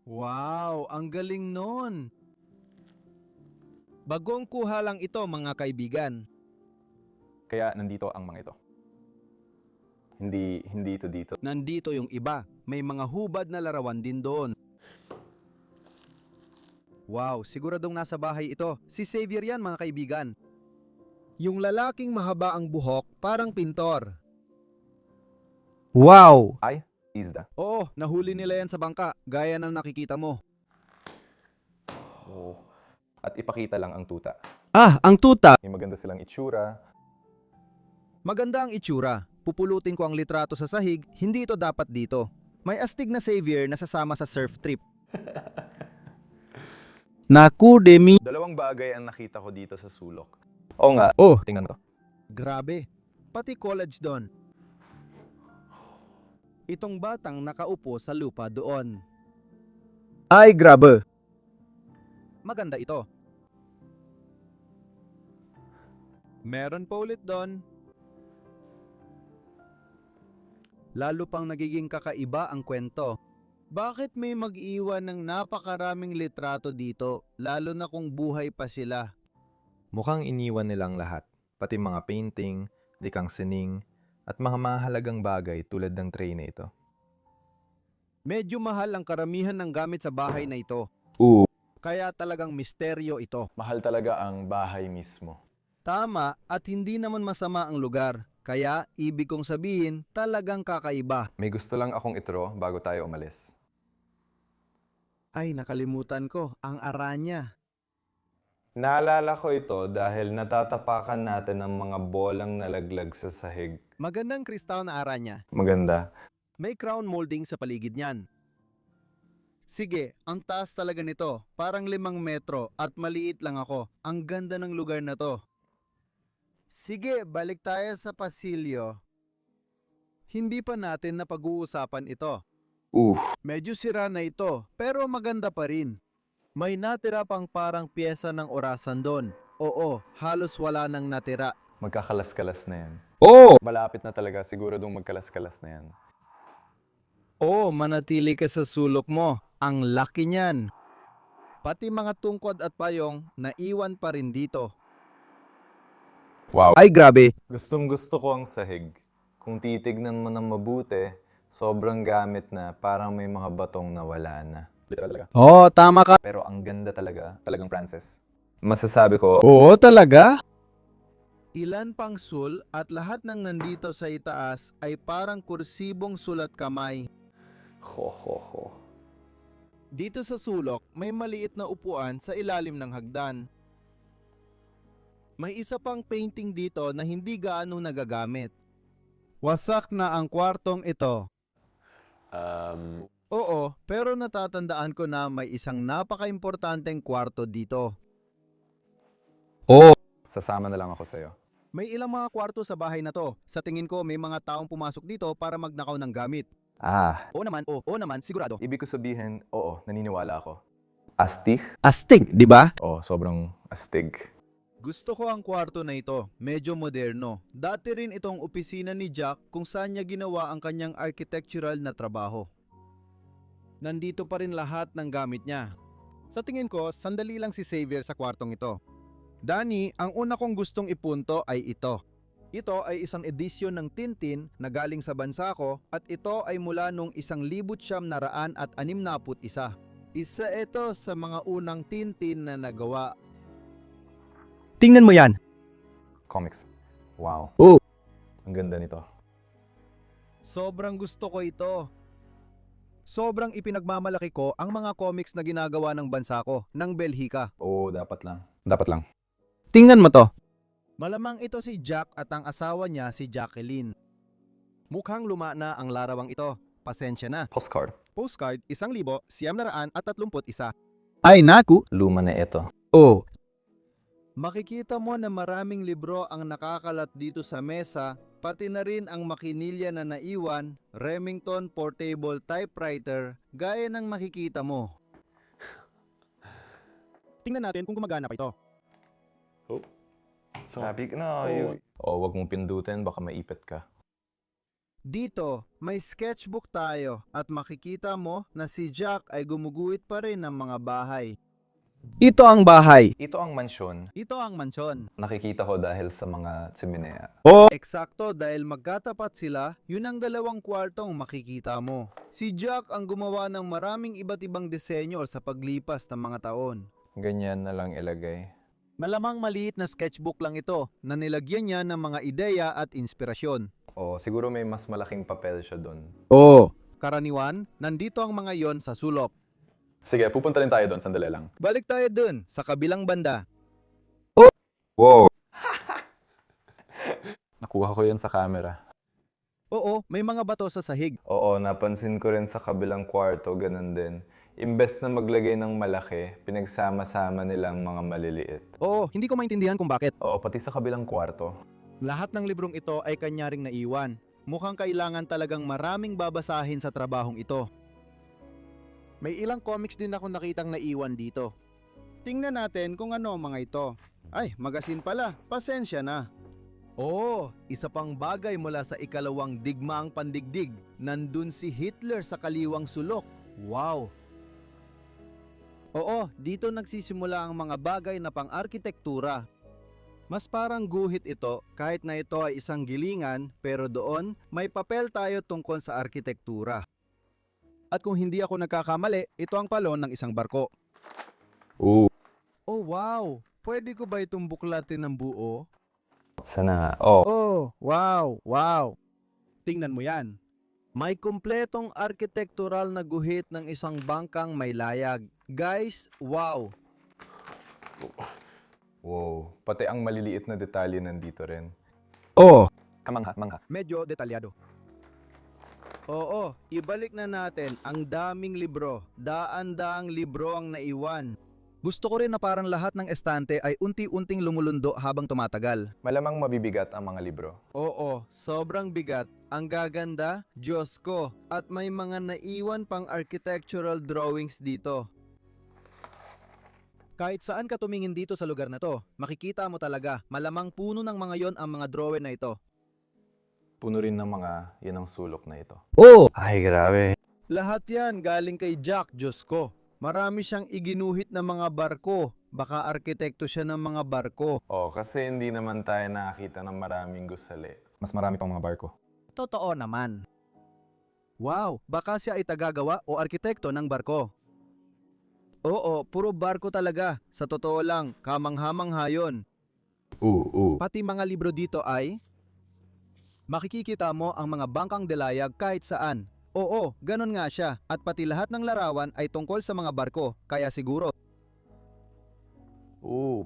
Wow, ang galing nun! Bagong kuha lang ito mga kaibigan. kaya nandito ang mga ito. Hindi ito dito. Nandito yung iba, may mga hubad na larawan din doon. Wow, siguradong nasa bahay ito. Si Xavier yan mga kaibigan. Yung lalaking mahaba ang buhok, parang pintor. Wow! Isda. Oo, nahuli nila yan sa bangka, gaya ng nakikita mo. Oh. At ipakita lang ang tuta. Ah, ang tuta! May maganda silang itsura. Maganda ang itsura. Pupulutin ko ang litrato sa sahig, hindi ito dapat dito. May astig na Xavier na sasama sa surf trip. Naku, Demi! Dalawang bagay ang nakita ko dito sa sulok. Oo nga. Oh, Tingnan ko. grabe. Pati college doon. Itong batang nakaupo sa lupa doon. Ay, grabe. Maganda ito. Meron pa ulit doon. Lalo pang nagiging kakaiba ang kwento. Bakit may mag-iwan ng napakaraming litrato dito, lalo na kung buhay pa sila? Mukhang iniwan nilang lahat. Pati mga painting, likang sining, at mga mahalagang bagay tulad ng tray na ito. Medyo mahal ang karamihan ng gamit sa bahay na ito. Kaya talagang misteryo ito. Mahal talaga ang bahay mismo. Tama, at hindi naman masama ang lugar. Kaya, ibig kong sabihin, talagang kakaiba. May gusto lang akong itro bago tayo umalis. Ay, nakalimutan ko, ang aranya. Naalala ko ito dahil natatapakan natin ng mga bolang nalaglag sa sahig. Magandang kristal na aranya. Maganda. May crown molding sa paligid niyan. Sige, ang taas talaga nito, parang 5 metro at maliit lang ako. Ang ganda ng lugar na to. Sige, balik tayo sa pasilyo. Hindi pa natin napag-uusapan ito. Medyo sira na ito, pero maganda pa rin. May natira pang parang pyesa ng orasan doon. Oo, halos wala nang natira. Magkakalas-kalas na yan. Malapit na talaga, siguro dong magkalas-kalas na yan. Oo, manatili ka sa sulok mo. Ang laki niyan. Pati mga tungkod at payong, naiwan pa rin dito. Wow. Ay, grabe. Gustong gusto ko ang sahig. Kung titignan mo ng mabuti, sobrang gamit na, parang may mga batong nawala na. Literal talaga. Oo, tama ka. Pero ang ganda talaga, talagang Francis. Masasabi ko, Oo, talaga? Ilan pang sul at lahat ng nandito sa itaas ay parang kursibong sulat kamay. ho. Dito sa sulok, may maliit na upuan sa ilalim ng hagdan. May isa pang painting dito na hindi gaano nagagamit. Wasak na ang kwartong ito. Oo, pero natatandaan ko na may isang napaka-importanteng kwarto dito. Sasama na lang ako sa'yo. May ilang mga kwarto sa bahay na to. Sa tingin ko may mga taong pumasok dito para magnakaw ng gamit. Oo naman, sigurado. Ibig ko sabihin, oo, naniniwala ako. Astig? Astig, di ba? Oo, sobrang astig. Gusto ko ang kwarto na ito, medyo moderno. Dati rin itong opisina ni Jack kung saan niya ginawa ang kanyang architectural na trabaho. Nandito pa rin lahat ng gamit niya. Sa tingin ko, sandali lang si Xavier sa kwartong ito. Danny, ang una kong gustong ipunto ay ito. Ito ay isang edisyon ng Tintin na galing sa bansa ko at ito ay mula nung 1961. Isa ito sa mga unang Tintin na nagawa. Tingnan mo yan. Comics. Wow. Oh. Ang ganda nito. Sobrang gusto ko ito. Sobrang ipinagmamalaki ko ang mga comics na ginagawa ng bansa ko, ng Belhika. Oo, dapat lang. Dapat lang. Tingnan mo to. Malamang ito si Jack at ang asawa niya si Jacqueline. Mukhang luma na ang larawang ito. Pasensya na. Postcard. Postcard, 1,931. Ay naku! Luma na ito. Oh, Makikita mo na maraming libro ang nakakalat dito sa mesa, pati na rin ang makinilya na naiwan, Remington Portable Typewriter, gaya ng makikita mo. tingnan natin kung gumagana pa ito. Sabi ko na. Wag mong pindutin, baka maipit ka. Dito, may sketchbook tayo at makikita mo na si Jack ay gumuguhit pa rin ng mga bahay. Ito ang bahay. Ito ang mansyon. Ito ang mansyon. Nakikita ko dahil sa mga tsiminea. Eksakto dahil magkatapat sila, yun ang dalawang kwartong makikita mo. Si Jack ang gumawa ng maraming iba't ibang disenyo sa paglipas ng mga taon. Ganyan na lang ilagay. Malamang maliit na sketchbook lang ito na nilagyan niya ng mga ideya at inspirasyon. Siguro may mas malaking papel siya doon. Oo. Karaniwan, nandito ang mga yon sa sulok. Sige, pupunta rin tayo doon. Sandali lang. Balik tayo dun, sa kabilang banda. Wow! Nakuha ko yun sa camera. Oo, may mga bato sa sahig. Oo, napansin ko rin sa kabilang kwarto, ganun din. Imbes na maglagay ng malaki, pinagsama-sama nilang mga maliliit. Oo, hindi ko maintindihan kung bakit. Oo, pati sa kabilang kwarto. Lahat ng librong ito ay kanyaring naiwan. Mukhang kailangan talagang maraming babasahin sa trabahong ito. May ilang comics din ako nakitang naiwan dito. Tingnan natin kung ano ang mga ito. Ay, magasin pala. Pasensya na. Oo, isa pang bagay mula sa ikalawang digmaang pandigdig. Nandun si Hitler sa kaliwang sulok. Wow! Oo, dito nagsisimula ang mga bagay na pang-arkitektura. Mas parang guhit ito kahit na ito ay isang gilingan, pero doon may papel tayo tungkol sa arkitektura. At kung hindi ako nagkakamali, ito ang palon ng isang barko. Oo. Oh wow! Pwede ko ba itong buklatin ng buo? Sana nga. Oh. Oh, wow, wow. Tingnan mo yan. May kumpletong arkitektural na guhit ng isang bangkang may layag. Guys, wow! Wow. Pati ang maliliit na detalye nandito rin. Oh, Kamangha. medyo detalyado. Oo, ibalik na natin ang daming libro. Daan-daang libro ang naiwan. Gusto ko rin na parang lahat ng estante ay unti-unting lumulundo habang tumatagal. Malamang mabibigat ang mga libro. Oo, sobrang bigat. Ang gaganda, Diyos ko. At may mga naiwan pang architectural drawings dito. Kahit saan ka tumingin dito sa lugar na to, makikita mo talaga, malamang puno ng mga yon ang mga drawing na ito. Puno rin ng mga yun ang sulok na ito. Oh! Ay, grabe. Lahat yan galing kay Jack, Diyos ko. Marami siyang iginuhit na mga barko. Baka arkitekto siya ng mga barko. Kasi hindi naman tayo nakakita ng maraming gusali. Mas marami pang mga barko. Totoo naman. Wow, baka siya ay tagagawa o arkitekto ng barko. Oo, puro barko talaga. Sa totoo lang, kamangha-mangha yun. Pati mga libro dito ay... Makikita mo ang mga bangkang delayag kahit saan. Oo, ganun nga siya. At pati lahat ng larawan ay tungkol sa mga barko. Kaya siguro...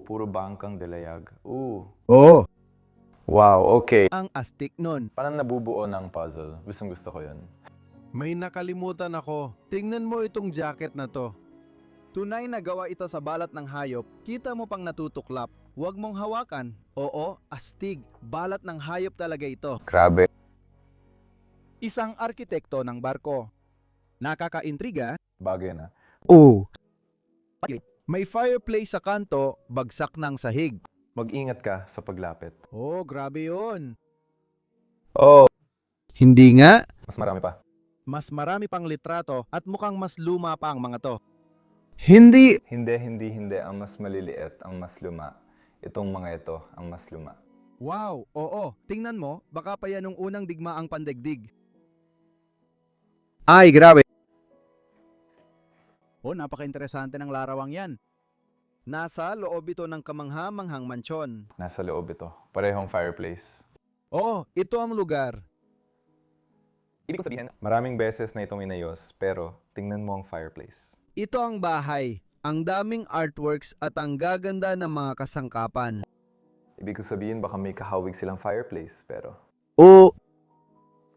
Puro bangkang delayag. Oo. Wow, okay. Ang astig nun. Parang nabubuo ng puzzle. Gusto ko yun. May nakalimutan ako. Tingnan mo itong jacket na to. Tunay na gawa ito sa balat ng hayop, kita mo pang natutuklap. Huwag mong hawakan. Oo, astig. Balat ng hayop talaga ito. Grabe. Isang arkitekto ng barko. Nakakaintriga. Bagay na. Oo. May fireplace sa kanto, bagsak ng sahig. Mag-ingat ka sa paglapit. Oh, grabe yun. Oh, Hindi nga. mas marami pa. Mas marami pang litrato at mukhang mas luma pa ang mga to. Hindi. Hindi. Ang mas maliliit, ang mas luma. Itong mga ito, ang mas luma. Wow, oo. Tingnan mo, baka pa yan nung unang digmaang pandaigdig. Ay, grabe. Oh, napaka-interesante ng larawang yan. Nasa loob ito ng kamangha-manghang mansyon. Nasa loob ito. Parehong fireplace. Oh, ito ang lugar. Ibig ko sabihin, maraming beses na itong inayos, pero tingnan mo ang fireplace. Ito ang bahay. Ang daming artworks at ang gaganda ng mga kasangkapan. Ibig ko sabihin, baka may kahawig silang fireplace, pero... Oo.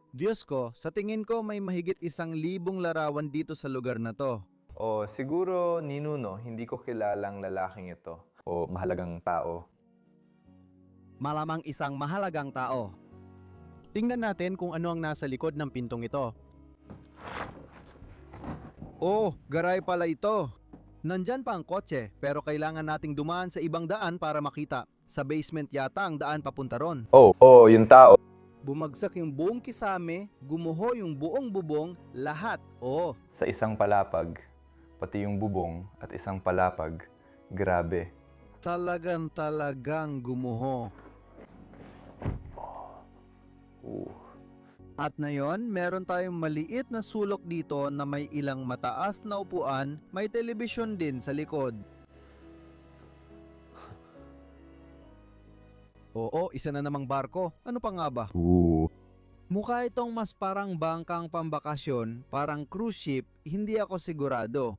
Diyos ko, sa tingin ko may mahigit 1,000 larawan dito sa lugar na to. O siguro, ninuno, hindi ko kilalang lalaking ito. O mahalagang tao. Malamang isang mahalagang tao. Tingnan natin kung ano ang nasa likod ng pintong ito. Oh, garay pala ito. Nandyan pa ang kotse, pero kailangan nating dumaan sa ibang daan para makita. Sa basement yata ang daan papunta ron. Oh, yung tao. Bumagsak yung buong kisame, gumuho yung buong bubong, lahat. Oh, Sa isang palapag, pati yung bubong at isang palapag, grabe. talagang gumuho. At ngayon, meron tayong maliit na sulok dito na may ilang mataas na upuan, may telebisyon din sa likod. Oo, isa na namang barko. Ano pa nga ba? Mukha itong mas parang bangkang pambakasyon, parang cruise ship, hindi ako sigurado.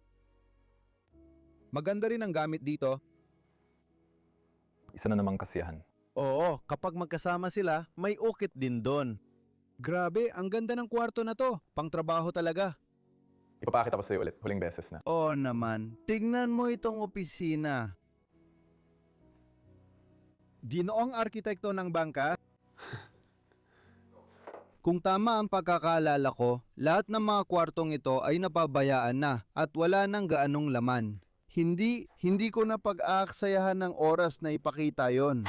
Maganda rin ang gamit dito. Isa na namang kasiyahan. Oo, kapag magkasama sila, may ukit din doon. Grabe, ang ganda ng kwarto na to. Pangtrabaho talaga. Ipapakita ko sa'yo ulit, huling beses na. Oo naman, tignan mo itong opisina. Ginoong arkitekto ng bangka. Kung tama ang pagkakaalala ko, lahat ng mga kwartong ito ay napabayaan na at wala nang gaanong laman. Hindi ko na pag-aaksayahan ng oras na ipakita yon.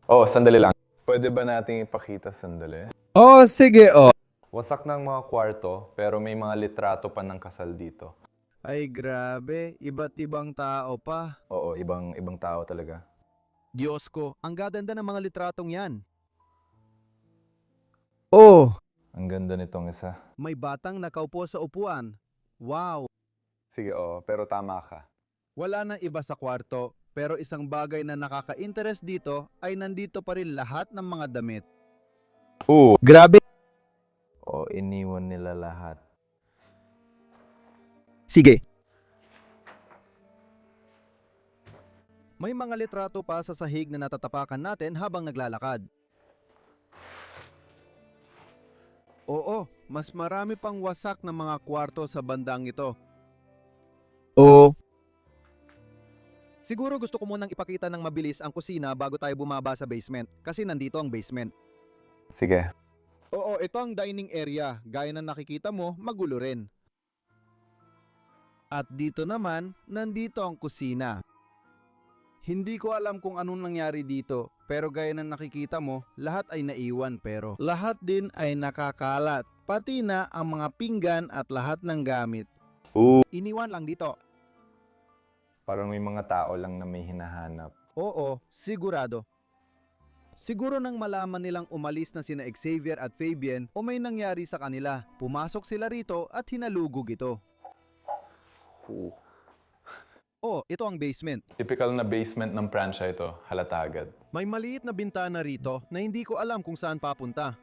Oh, sandali lang. Pwede ba nating ipakita sandali? Oh, sige oh. Wasak ng mga kwarto, pero may mga litrato pa ng kasal dito. Ay grabe, iba't ibang tao pa. Oo, ibang tao talaga. Diyos ko, ang gaganda ng mga litratong yan. Oh, Ang ganda nitong isa. May batang nakaupo sa upuan. Wow! Sige, pero tama ka. Wala nang iba sa kwarto, pero isang bagay na nakaka-interest dito ay nandito pa rin lahat ng mga damit. grabe. Iniwan nila lahat. Sige. May mga litrato pa sa sahig na natatapakan natin habang naglalakad. Oo, mas marami pang wasak na mga kwarto sa bandang ito. Oo. Siguro gusto ko munang ipakita ng mabilis ang kusina bago tayo bumaba sa basement kasi nandito ang basement. Sige. Oo, ito ang dining area. Gaya ng nakikita mo, magulo rin. At dito naman, nandito ang kusina. Hindi ko alam kung anong nangyari dito, pero gaya ng nakikita mo, lahat ay naiwan pero lahat din ay nakakalat, pati na ang mga pinggan at lahat ng gamit. Iniwan lang dito. Parang may mga tao lang na may hinahanap. Oo, sigurado. Siguro nang malaman nilang umalis na sina Xavier at Fabian o may nangyari sa kanila, pumasok sila rito at hinalugog ito. Oh, ito ang basement. Typical na basement ng pransya ito, halata agad. May maliit na bintana rito na hindi ko alam kung saan papunta.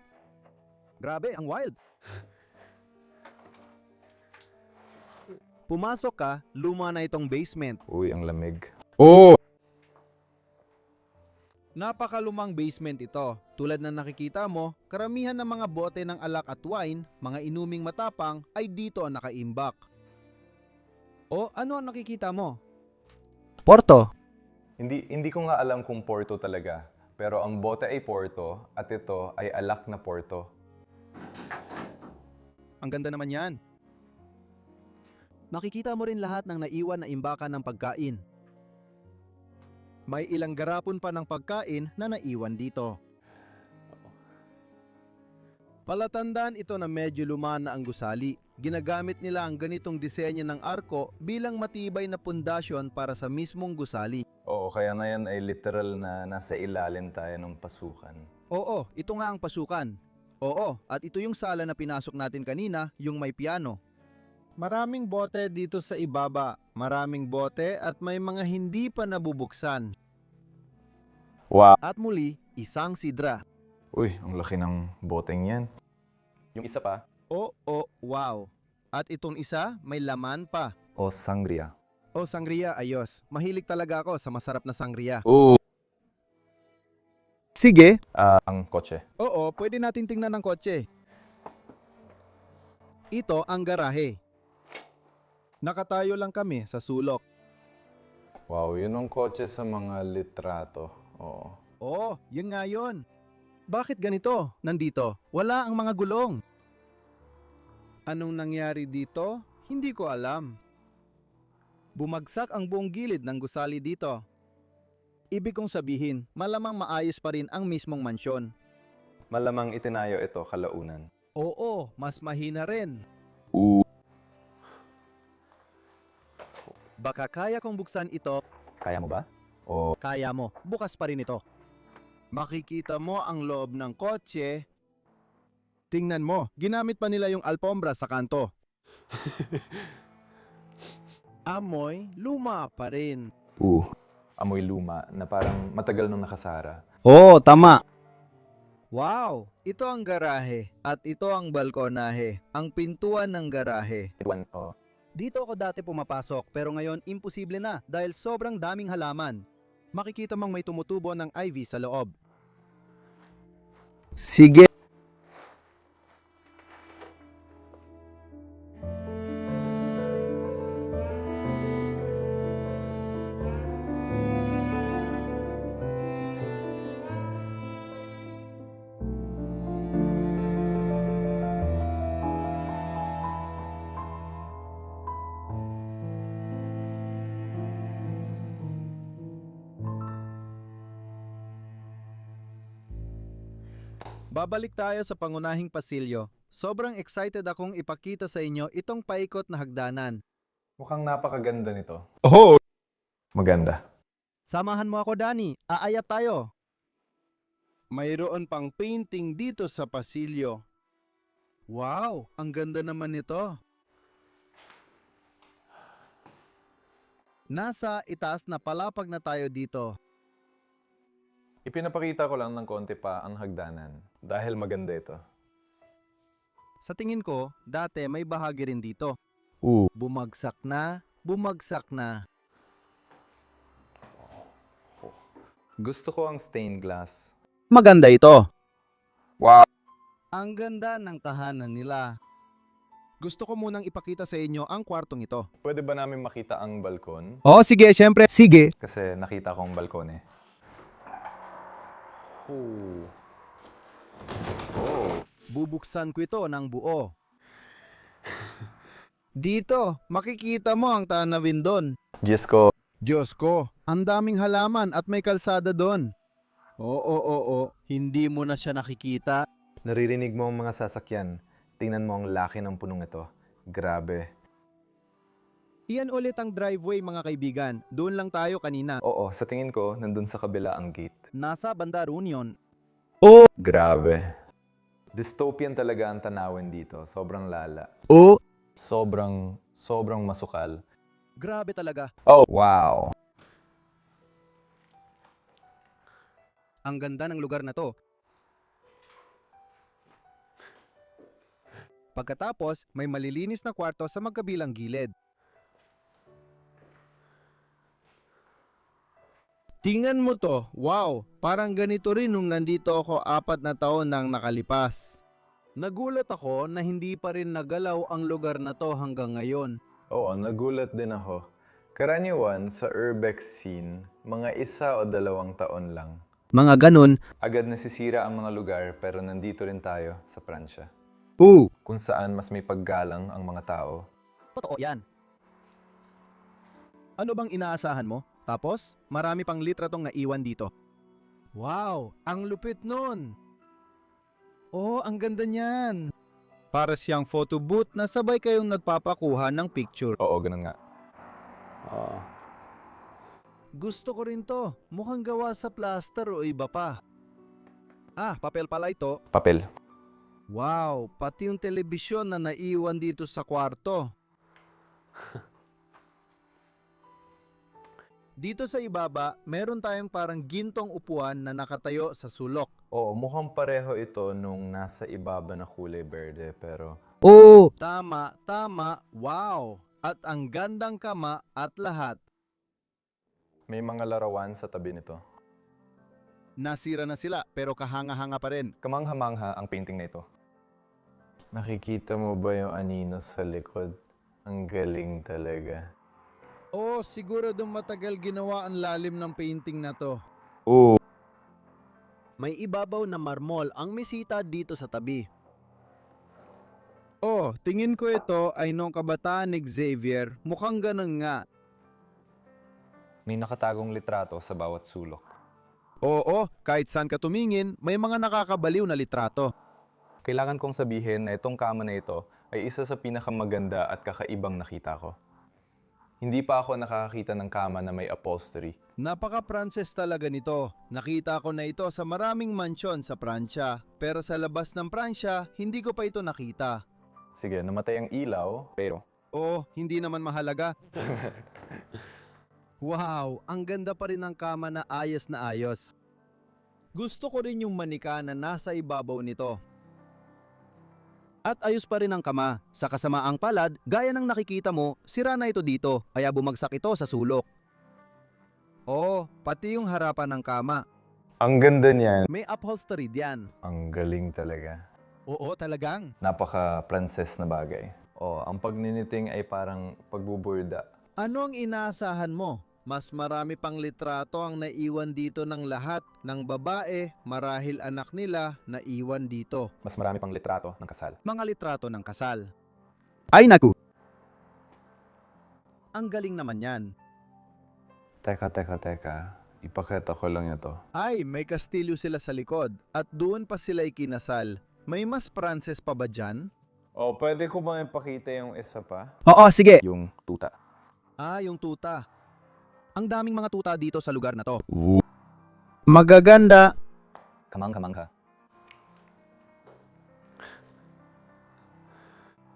Grabe, ang wild. Pumasok ka, luma na itong basement. Uy, ang lamig. Napakalumang basement ito. Tulad na nakikita mo, karamihan ng mga bote ng alak at wine, mga inuming matapang, ay dito ang nakaimbak. O, ano ang nakikita mo? Porto. Hindi ko nga alam kung Porto talaga. Pero ang bote ay Porto at ito ay alak na Porto. Ang ganda naman yan. Makikita mo rin lahat ng naiwan na imbakan ng pagkain. May ilang garapon pa ng pagkain na naiwan dito. Palatandaan ito na medyo luma na ang gusali. Ginagamit nila ang ganitong disenyo ng arko bilang matibay na pundasyon para sa mismong gusali. Oo, kaya na yan ay literal na nasa ilalim tayo ng pasukan. Oo, ito nga ang pasukan. Oo, at ito yung sala na pinasok natin kanina, yung may piano. Maraming bote dito sa ibaba. Maraming bote at may mga hindi pa nabubuksan. Wow! At muli, isang sidra. Uy, ang laki ng boteng yan. Yung isa pa? Oo, wow. At itong isa, may laman pa. O sangria. Oh, sangria, ayos. Mahilig talaga ako sa masarap na sangria. Oo. Sige. Ang kotse. Oo, pwede natin tingnan ng kotse. Ito ang garahe. Nakatayo lang kami sa sulok. Wow, yun ang kotse sa mga litrato. Oo. Oo, yun nga yun. Bakit ganito? Nandito, wala ang mga gulong. Anong nangyari dito? Hindi ko alam. Bumagsak ang buong gilid ng gusali dito. Ibig kong sabihin, malamang maayos pa rin ang mismong mansyon. Malamang itinayo ito kalaunan. Oo, mas mahina rin. Baka kaya kong buksan ito. Kaya mo ba? O Kaya mo, bukas pa rin ito. Makikita mo ang loob ng kotse. Tingnan mo, ginamit pa nila yung alpombra sa kanto. Amoy, luma pa rin. amoy luma na parang matagal nung nakasara. Oo, tama. Wow, ito ang garahe at ito ang balkonahe, ang pintuan ng garahe. Oh. Dito ako dati pumapasok pero ngayon imposible na dahil sobrang daming halaman. Makikita mong may tumutubo ng ivy sa loob. Sige. Babalik tayo sa pangunahing pasilyo. Sobrang excited akong ipakita sa inyo itong paikot na hagdanan. Mukhang napakaganda nito. Oh! Maganda. Samahan mo ako, Danny. Aayat tayo. Mayroon pang painting dito sa pasilyo. Wow, ang ganda naman nito. Nasa itaas na palapag na tayo dito. Ipinapakita ko lang ng konti pa ang hagdanan dahil maganda ito. Sa tingin ko, dati may bahagi rin dito. Bumagsak na, bumagsak na. Gusto ko ang stained glass. Maganda ito. Wow! Ang ganda ng tahanan nila. Gusto ko munang ipakita sa inyo ang kwartong ito. Pwede ba namin makita ang balkon? Oh, sige, syempre. Sige. Kasi nakita ko ang balkon eh. Bubuksan ko ito ng buo. Dito, makikita mo ang tanawin doon. Diyos ko. Diyos ko, ang daming halaman at may kalsada doon. Oo, hindi mo na siya nakikita. Naririnig mo ang mga sasakyan. Tingnan mo ang laki ng punong ito. Grabe. Iyan ulit ang driveway, mga kaibigan. Doon lang tayo kanina. Oo, sa tingin ko, nandun sa kabila ang gate. Nasa banda roon yun. Grabe. Dystopian talaga ang tanawin dito. Sobrang lala. Oh, Sobrang masukal. grabe talaga. Oh, wow. Ang ganda ng lugar na to. Pagkatapos, may malilinis na kwarto sa magkabilang gilid. Tingnan mo to, wow, parang ganito rin nung nandito ako 4 na taon nang nakalipas. Nagulat ako na hindi pa rin nagalaw ang lugar na to hanggang ngayon. Oo, nagulat din ako. Karaniwan sa urbex scene, mga 1 o 2 taon lang. Mga ganun. Agad nasisira ang mga lugar pero nandito rin tayo sa Pransya. Kung saan mas may paggalang ang mga tao. Totoo yan. Ano bang inaasahan mo? Tapos, marami pang litratong naiwan dito. Wow, ang lupit nun! Oh, ang ganda niyan! Para siyang photo booth na sabay kayong nagpapakuha ng picture. Oo, ganun nga. Gusto ko rin to. Mukhang gawa sa plaster o iba pa. Ah, papel pala ito. Papel. Wow, pati yung telebisyon na naiwan dito sa kwarto. Dito sa ibaba, meron tayong parang gintong upuan na nakatayo sa sulok. Oo, mukhang pareho ito nung nasa ibaba na kulay berde pero... Oh! Tama, tama. Wow! At ang gandang kama at lahat. May mga larawan sa tabi nito. Nasira na sila pero kahanga-hanga pa rin. Kamangha-mangha ang painting na ito. Nakikita mo ba yung anino sa likod? Ang galing talaga. Oh, siguro dong matagal ginawa ang lalim ng painting na to. Oo. May ibabaw na marmol ang mesita dito sa tabi. Oh, tingin ko ito ay nung kabataan ni Xavier. Mukhang ganun nga. May nakatagong litrato sa bawat sulok. Oo, kahit saan ka tumingin, may mga nakakabaliw na litrato. Kailangan kong sabihin na itong kama na ito ay isa sa pinakamaganda at kakaibang nakita ko. Hindi pa ako nakakakita ng kama na may upholstery. Napaka-Pranses talaga nito. Nakita ko na ito sa maraming mansyon sa Pransya. Pero sa labas ng Pransya, hindi ko pa ito nakita. Sige, namatay ang ilaw, pero... Oh, hindi naman mahalaga. Wow, ang ganda pa rin ng kama na ayos na ayos. Gusto ko rin yung manika na nasa ibabaw nito. At ayos pa rin ang kama. Sa kasamaang palad, gaya ng nakikita mo, sira na ito dito, kaya bumagsak ito sa sulok. Oh, pati yung harapan ng kama. Ang ganda niyan. May upholstery diyan. Ang galing talaga. Oo, talagang. Napaka-Pranses na bagay. Oh, ang pagniniting ay parang pagbuburda. Ano ang inaasahan mo? Mas marami pang litrato ang naiwan dito ng lahat ng babae, marahil anak nila, naiwan dito. Mas marami pang litrato ng kasal. Mga litrato ng kasal. Ay naku! Ang galing naman yan. Teka. Ipakita ko lang ito. Ay, may kastilyo sila sa likod at doon pa sila ikinasal. May mas Pranses pa ba dyan? Oh, pwede ko bang ipakita yung isa pa? Oo, sige. Yung tuta. Ah, yung tuta. Ang daming mga tuta dito sa lugar na to. Magaganda. Kamangha-mangha.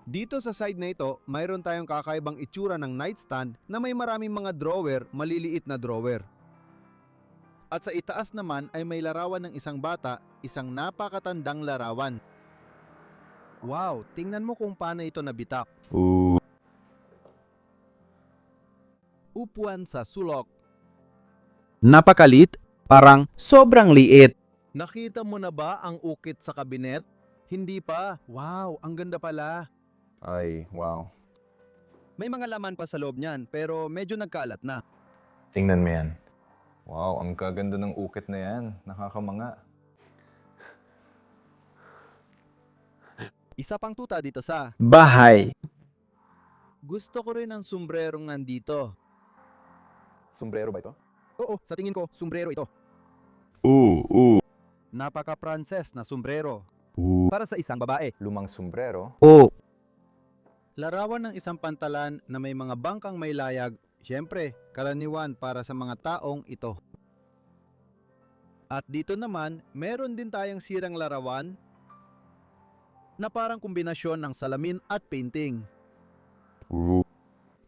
Dito sa side na ito, mayroon tayong kakaibang itsura ng nightstand na may maraming mga drawer, maliliit na drawer. At sa itaas naman ay may larawan ng isang bata, isang napakatandang larawan. Wow, tingnan mo kung paano ito nabitak. Upuan sa sulok. Napakalit, parang sobrang liit. Nakita mo na ba ang ukit sa kabinet? Hindi pa. Wow, ang ganda pala. Ay, wow. May mga laman pa sa loob niyan, pero medyo nagkalat na. Tingnan mo yan. Wow, ang kaganda ng ukit na yan. Nakakamanga. Isa pang tuta dito sa Bahay. Gusto ko rin ang sombrerong nandito. Sombrero ba ito? Oo, sa tingin ko, sombrero ito. Napaka-Pranses na sombrero. Para sa isang babae. Lumang sombrero. Oo. Larawan ng isang pantalan na may mga bangkang may layag, siyempre, karaniwan para sa mga taong ito. At dito naman, meron din tayong sirang larawan na parang kombinasyon ng salamin at painting.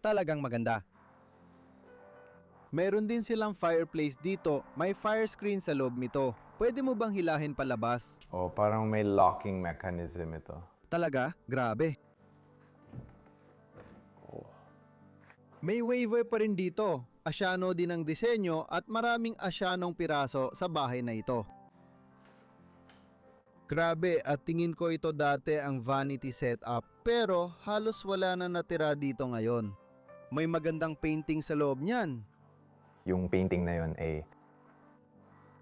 Talagang maganda. Meron din silang fireplace dito, may fire screen sa loob nito. Pwede mo bang hilahin palabas? Oh, parang may locking mechanism ito. Talaga? Grabe. May waiver pa rin dito. Asyano din ang disenyo at maraming asyanong piraso sa bahay na ito. Grabe, at tingin ko ito dati ang vanity setup, pero halos wala na natira dito ngayon. may magandang painting sa loob niyan. Yung painting na yun ay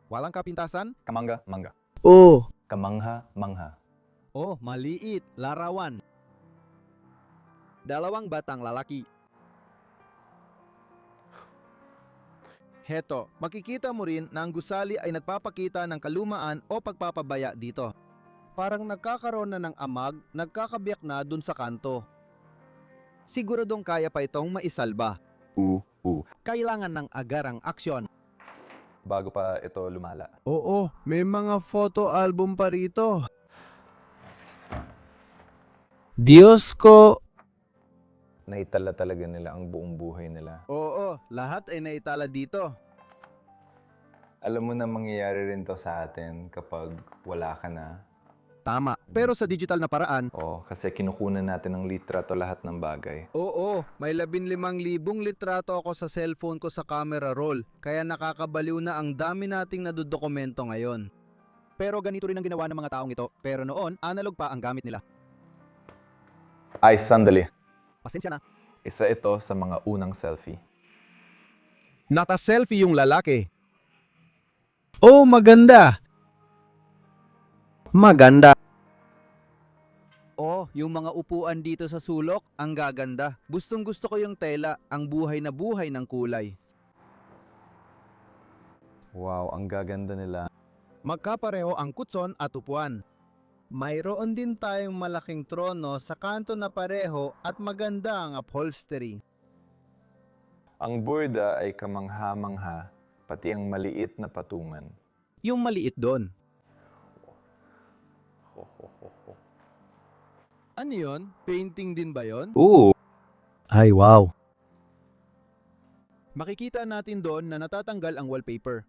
Walang kapintasan? kamangha-mangha. Oh, Kamangha-mangha. Oh, maliit. Larawan. Dalawang batang lalaki. Heto, makikita mo rin na ang gusali ay nagpapakita ng kalumaan o pagpapabaya dito. Parang nagkakaroon na ng amag, nagkakabiyak na dun sa kanto. Siguradong kaya pa itong maisalba. Kailangan ng agarang aksyon. Bago pa ito lumala. oo, may mga photo album pa rito. Diyos ko! Naitala talaga nila ang buong buhay nila. Oo, lahat ay naitala dito. Alam mo na mangyayari rin to sa atin kapag wala ka na. Tama. Pero sa digital na paraan, Oo, kasi kinukunan natin ng litrato lahat ng bagay. Oo, may 15,000 litrato ako sa cellphone ko sa camera roll. Kaya nakakabaliw na ang dami nating nadodokumento ngayon. pero ganito rin ang ginawa ng mga taong ito. Pero noon, analog pa ang gamit nila. Ay, sandali. Pasensya na. Isa ito sa mga unang selfie. Naka-selfie yung lalaki. Oh, maganda! Maganda. Oh, yung mga upuan dito sa sulok, ang gaganda. Gustong gusto ko yung tela, ang buhay na buhay ng kulay. Wow, ang gaganda nila. Magkapareho ang kutson at upuan. Mayroon din tayong malaking trono sa kanto na pareho at maganda ang upholstery. Ang burda ay kamangha-mangha, pati ang maliit na patungan. Yung maliit doon. Ano yon? Painting din ba yon? Ay, wow. Makikita natin doon na natatanggal ang wallpaper.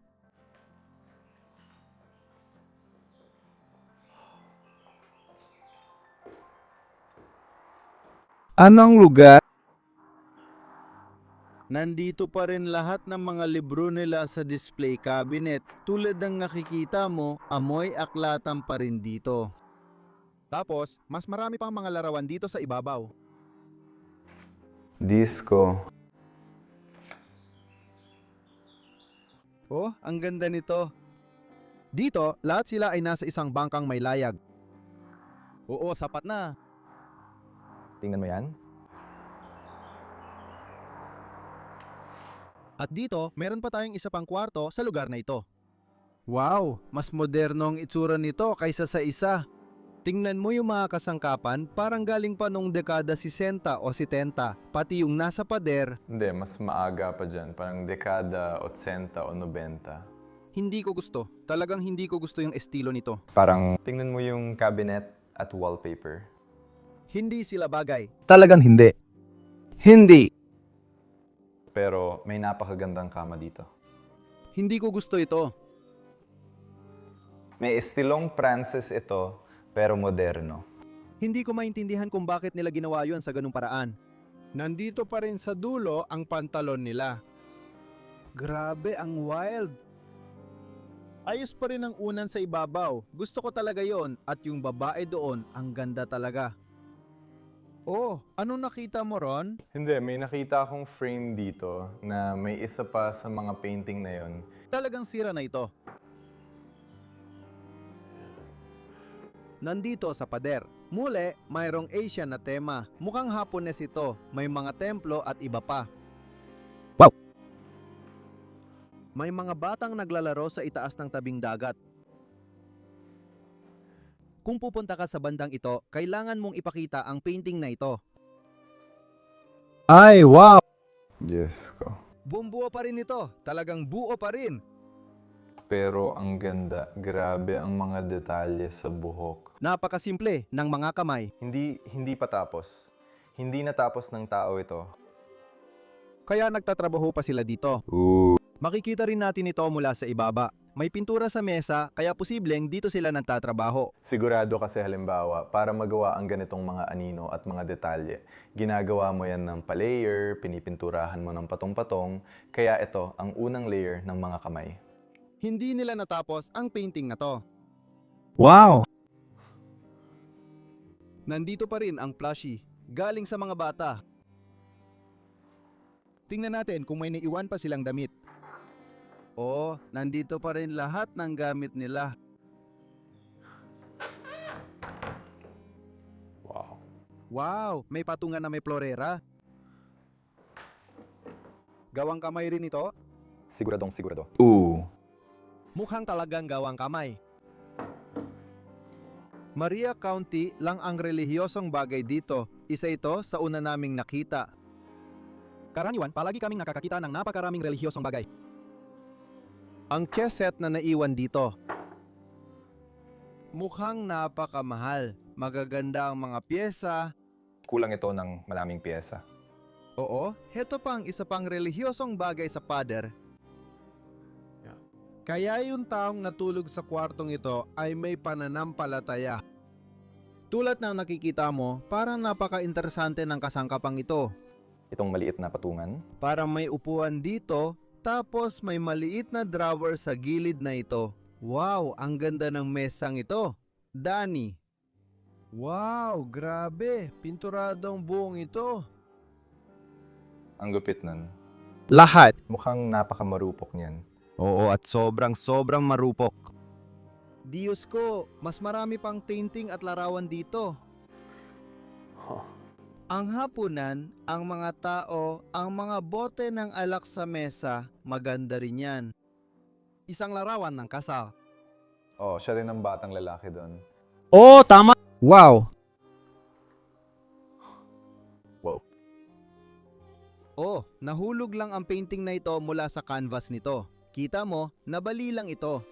Anong lugar? Nandito pa rin lahat ng mga libro nila sa display cabinet. Tulad ng nakikita mo, amoy aklatan pa rin dito. Tapos, mas marami pang mga larawan dito sa ibabaw. Disco. Oh, ang ganda nito. Dito, lahat sila ay nasa isang bangkang may layag. Oo, sapat na. Tingnan mo yan. At dito, meron pa tayong isa pang kwarto sa lugar na ito. Wow, mas moderno ang itsura nito kaysa sa isa. Tingnan mo yung mga kasangkapan, parang galing pa nung dekada 60 o 70, pati yung nasa pader. Hindi, mas maaga pa dyan. Parang dekada 80 o 90. Hindi ko gusto. Talagang hindi ko gusto yung estilo nito. Parang tingnan mo yung cabinet at wallpaper. Hindi sila bagay. Talagang hindi. Hindi. Pero may napakagandang kama dito. Hindi ko gusto ito. May estilong Francis ito, pero moderno. Hindi ko maintindihan kung bakit nila ginawa yun sa ganung paraan. Nandito pa rin sa dulo ang pantalon nila. Grabe, ang wild. Ayos pa rin ang unan sa ibabaw. Gusto ko talaga yon. At yung babae doon, ang ganda talaga. Oh, anong nakita mo ron? Hindi, may nakita akong frame dito na may isa pa sa mga painting na yon. Talagang sira na ito. Nandito sa pader. Muli, mayroong Asian na tema. Mukhang Hapones ito. May mga templo at iba pa. Wow! May mga batang naglalaro sa itaas ng tabing dagat. Kung pupunta ka sa bandang ito, kailangan mong ipakita ang painting na ito. Ay, wow! Yes ko. Bumbuo pa rin ito. Talagang buo pa rin. Pero ang ganda, grabe ang mga detalye sa buhok. Napakasimple ng mga kamay. Hindi pa tapos. Hindi natapos ng tao ito. Kaya nagtatrabaho pa sila dito. Makikita rin natin ito mula sa ibaba. May pintura sa mesa, kaya posibleng dito sila nagtatrabaho. Sigurado kasi halimbawa, para magawa ang ganitong mga anino at mga detalye, ginagawa mo yan ng pa-layer, pinipinturahan mo ng patong-patong, kaya ito ang unang layer ng mga kamay. Hindi nila natapos ang painting na to. Wow! Nandito pa rin ang plushie, galing sa mga bata. Tingnan natin kung may naiwan pa silang damit. Oh, nandito pa rin lahat ng gamit nila. Wow, may patungan na may florera. Gawang kamay rin ito? Siguradong sigurado. Mukhang talagang gawang kamay. Maria County lang ang relihiyosong bagay dito. Isa ito sa una naming nakita. Karaniwan, palagi kaming nakakakita ng napakaraming relihiyosong bagay. Ang keset na naiwan dito. Mukhang napakamahal. Magaganda ang mga pyesa. Kulang ito ng maraming piyesa. Oo, heto pa ang isa pang relihiyosong bagay sa pader. Kaya yung taong natulog sa kwartong ito ay may pananampalataya. Tulad ng nakikita mo, parang napaka-interesante ng kasangkapang ito. Itong maliit na patungan. Parang may upuan dito, tapos may maliit na drawer sa gilid na ito. Wow, ang ganda ng mesang ito. Danny. Wow, grabe. Pinturadong buong ito. Ang gupit nun. Lahat. Mukhang napakamarupok niyan. Oo, at sobrang marupok. Diyos ko, mas marami pang painting at larawan dito. Ang hapunan, ang mga tao, ang mga bote ng alak sa mesa, maganda rin yan. Isang larawan ng kasal. Oh, siya rin ang batang lalaki doon. Oh, tama! Wow! Oh, nahulog lang ang painting na ito mula sa canvas nito. Kita mo, nabali lang ito.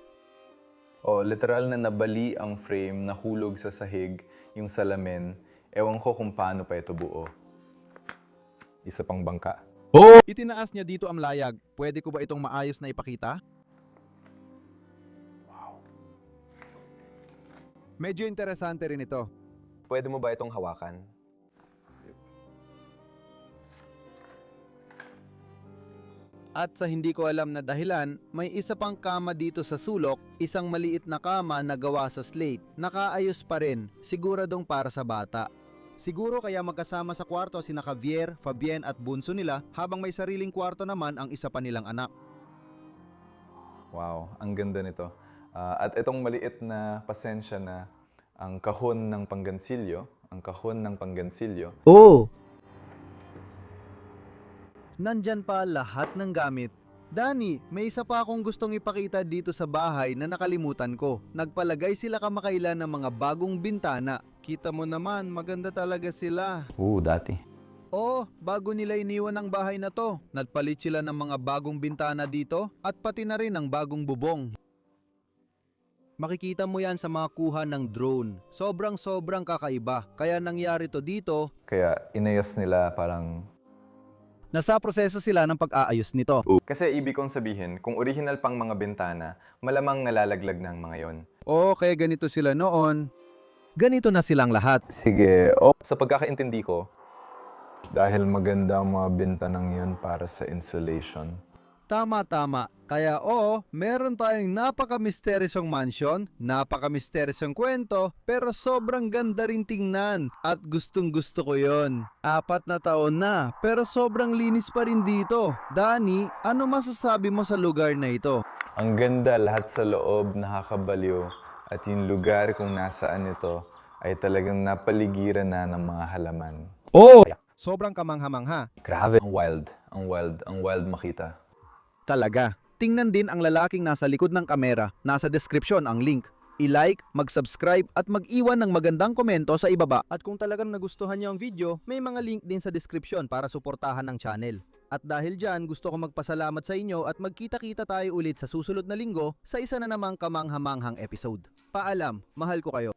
Oh, literal na nabali ang frame, nahulog sa sahig, yung salamin. Ewan ko kung paano pa ito buo. Isa pang bangka. Itinaas niya dito ang layag. Pwede ko ba itong maayos na ipakita? Medyo interesante rin ito. Pwede mo ba itong hawakan? At sa hindi ko alam na dahilan, may isa pang kama dito sa sulok, isang maliit na kama na gawa sa slate. Nakaayos pa rin, siguradong para sa bata. Siguro kaya magkasama sa kwarto sina Javier, Fabienne at bunso nila habang may sariling kwarto naman ang isa pa nilang anak. Wow, ang ganda nito. At itong maliit na pasensya na ang kahon ng panggansilyo, Oh! Nandyan pa lahat ng gamit. Danny, may isa pa akong gustong ipakita dito sa bahay na nakalimutan ko. Nagpalagay sila kamakailan ng mga bagong bintana. Kita mo naman, maganda talaga sila. dati. Oh, bago nila iniwan ang bahay na to. Nagpalit sila ng mga bagong bintana dito at pati na rin ang bagong bubong. Makikita mo yan sa mga kuha ng drone. Sobrang kakaiba. Kaya nangyari to dito. Kaya inayos nila parang... Nasa proseso sila ng pag-aayos nito. Kasi ibig kong sabihin, kung original pang mga bintana, malamang nalalaglag ng mga yon. Oh, kaya ganito sila noon. Ganito na silang lahat. Sige, sa pagkakaintindi ko, dahil maganda ang mga bintanang yun para sa insulation. Tama. Kaya meron tayong napaka-misteryosyong mansion, napaka-misteryosyong kwento, pero sobrang ganda rin tingnan at gustong-gusto ko yon. 4 na taon na, pero sobrang linis pa rin dito. Danny, ano masasabi mo sa lugar na ito? Ang ganda, lahat sa loob, nakakabaliw. At yung lugar kung nasaan ito ay talagang napaligiran na ng mga halaman. Sobrang kamangha-mangha. Grabe. Ang wild makita. Talaga. Tingnan din ang lalaking nasa likod ng kamera. Nasa description ang link. I-like, mag-subscribe at mag-iwan ng magandang komento sa ibaba. At kung talagang nagustuhan niyo ang video, may mga link din sa description para suportahan ang channel. At dahil dyan, gusto ko magpasalamat sa inyo at magkita-kita tayo ulit sa susunod na linggo sa isa na namang kamangha-manghang episode. Paalam, mahal ko kayo.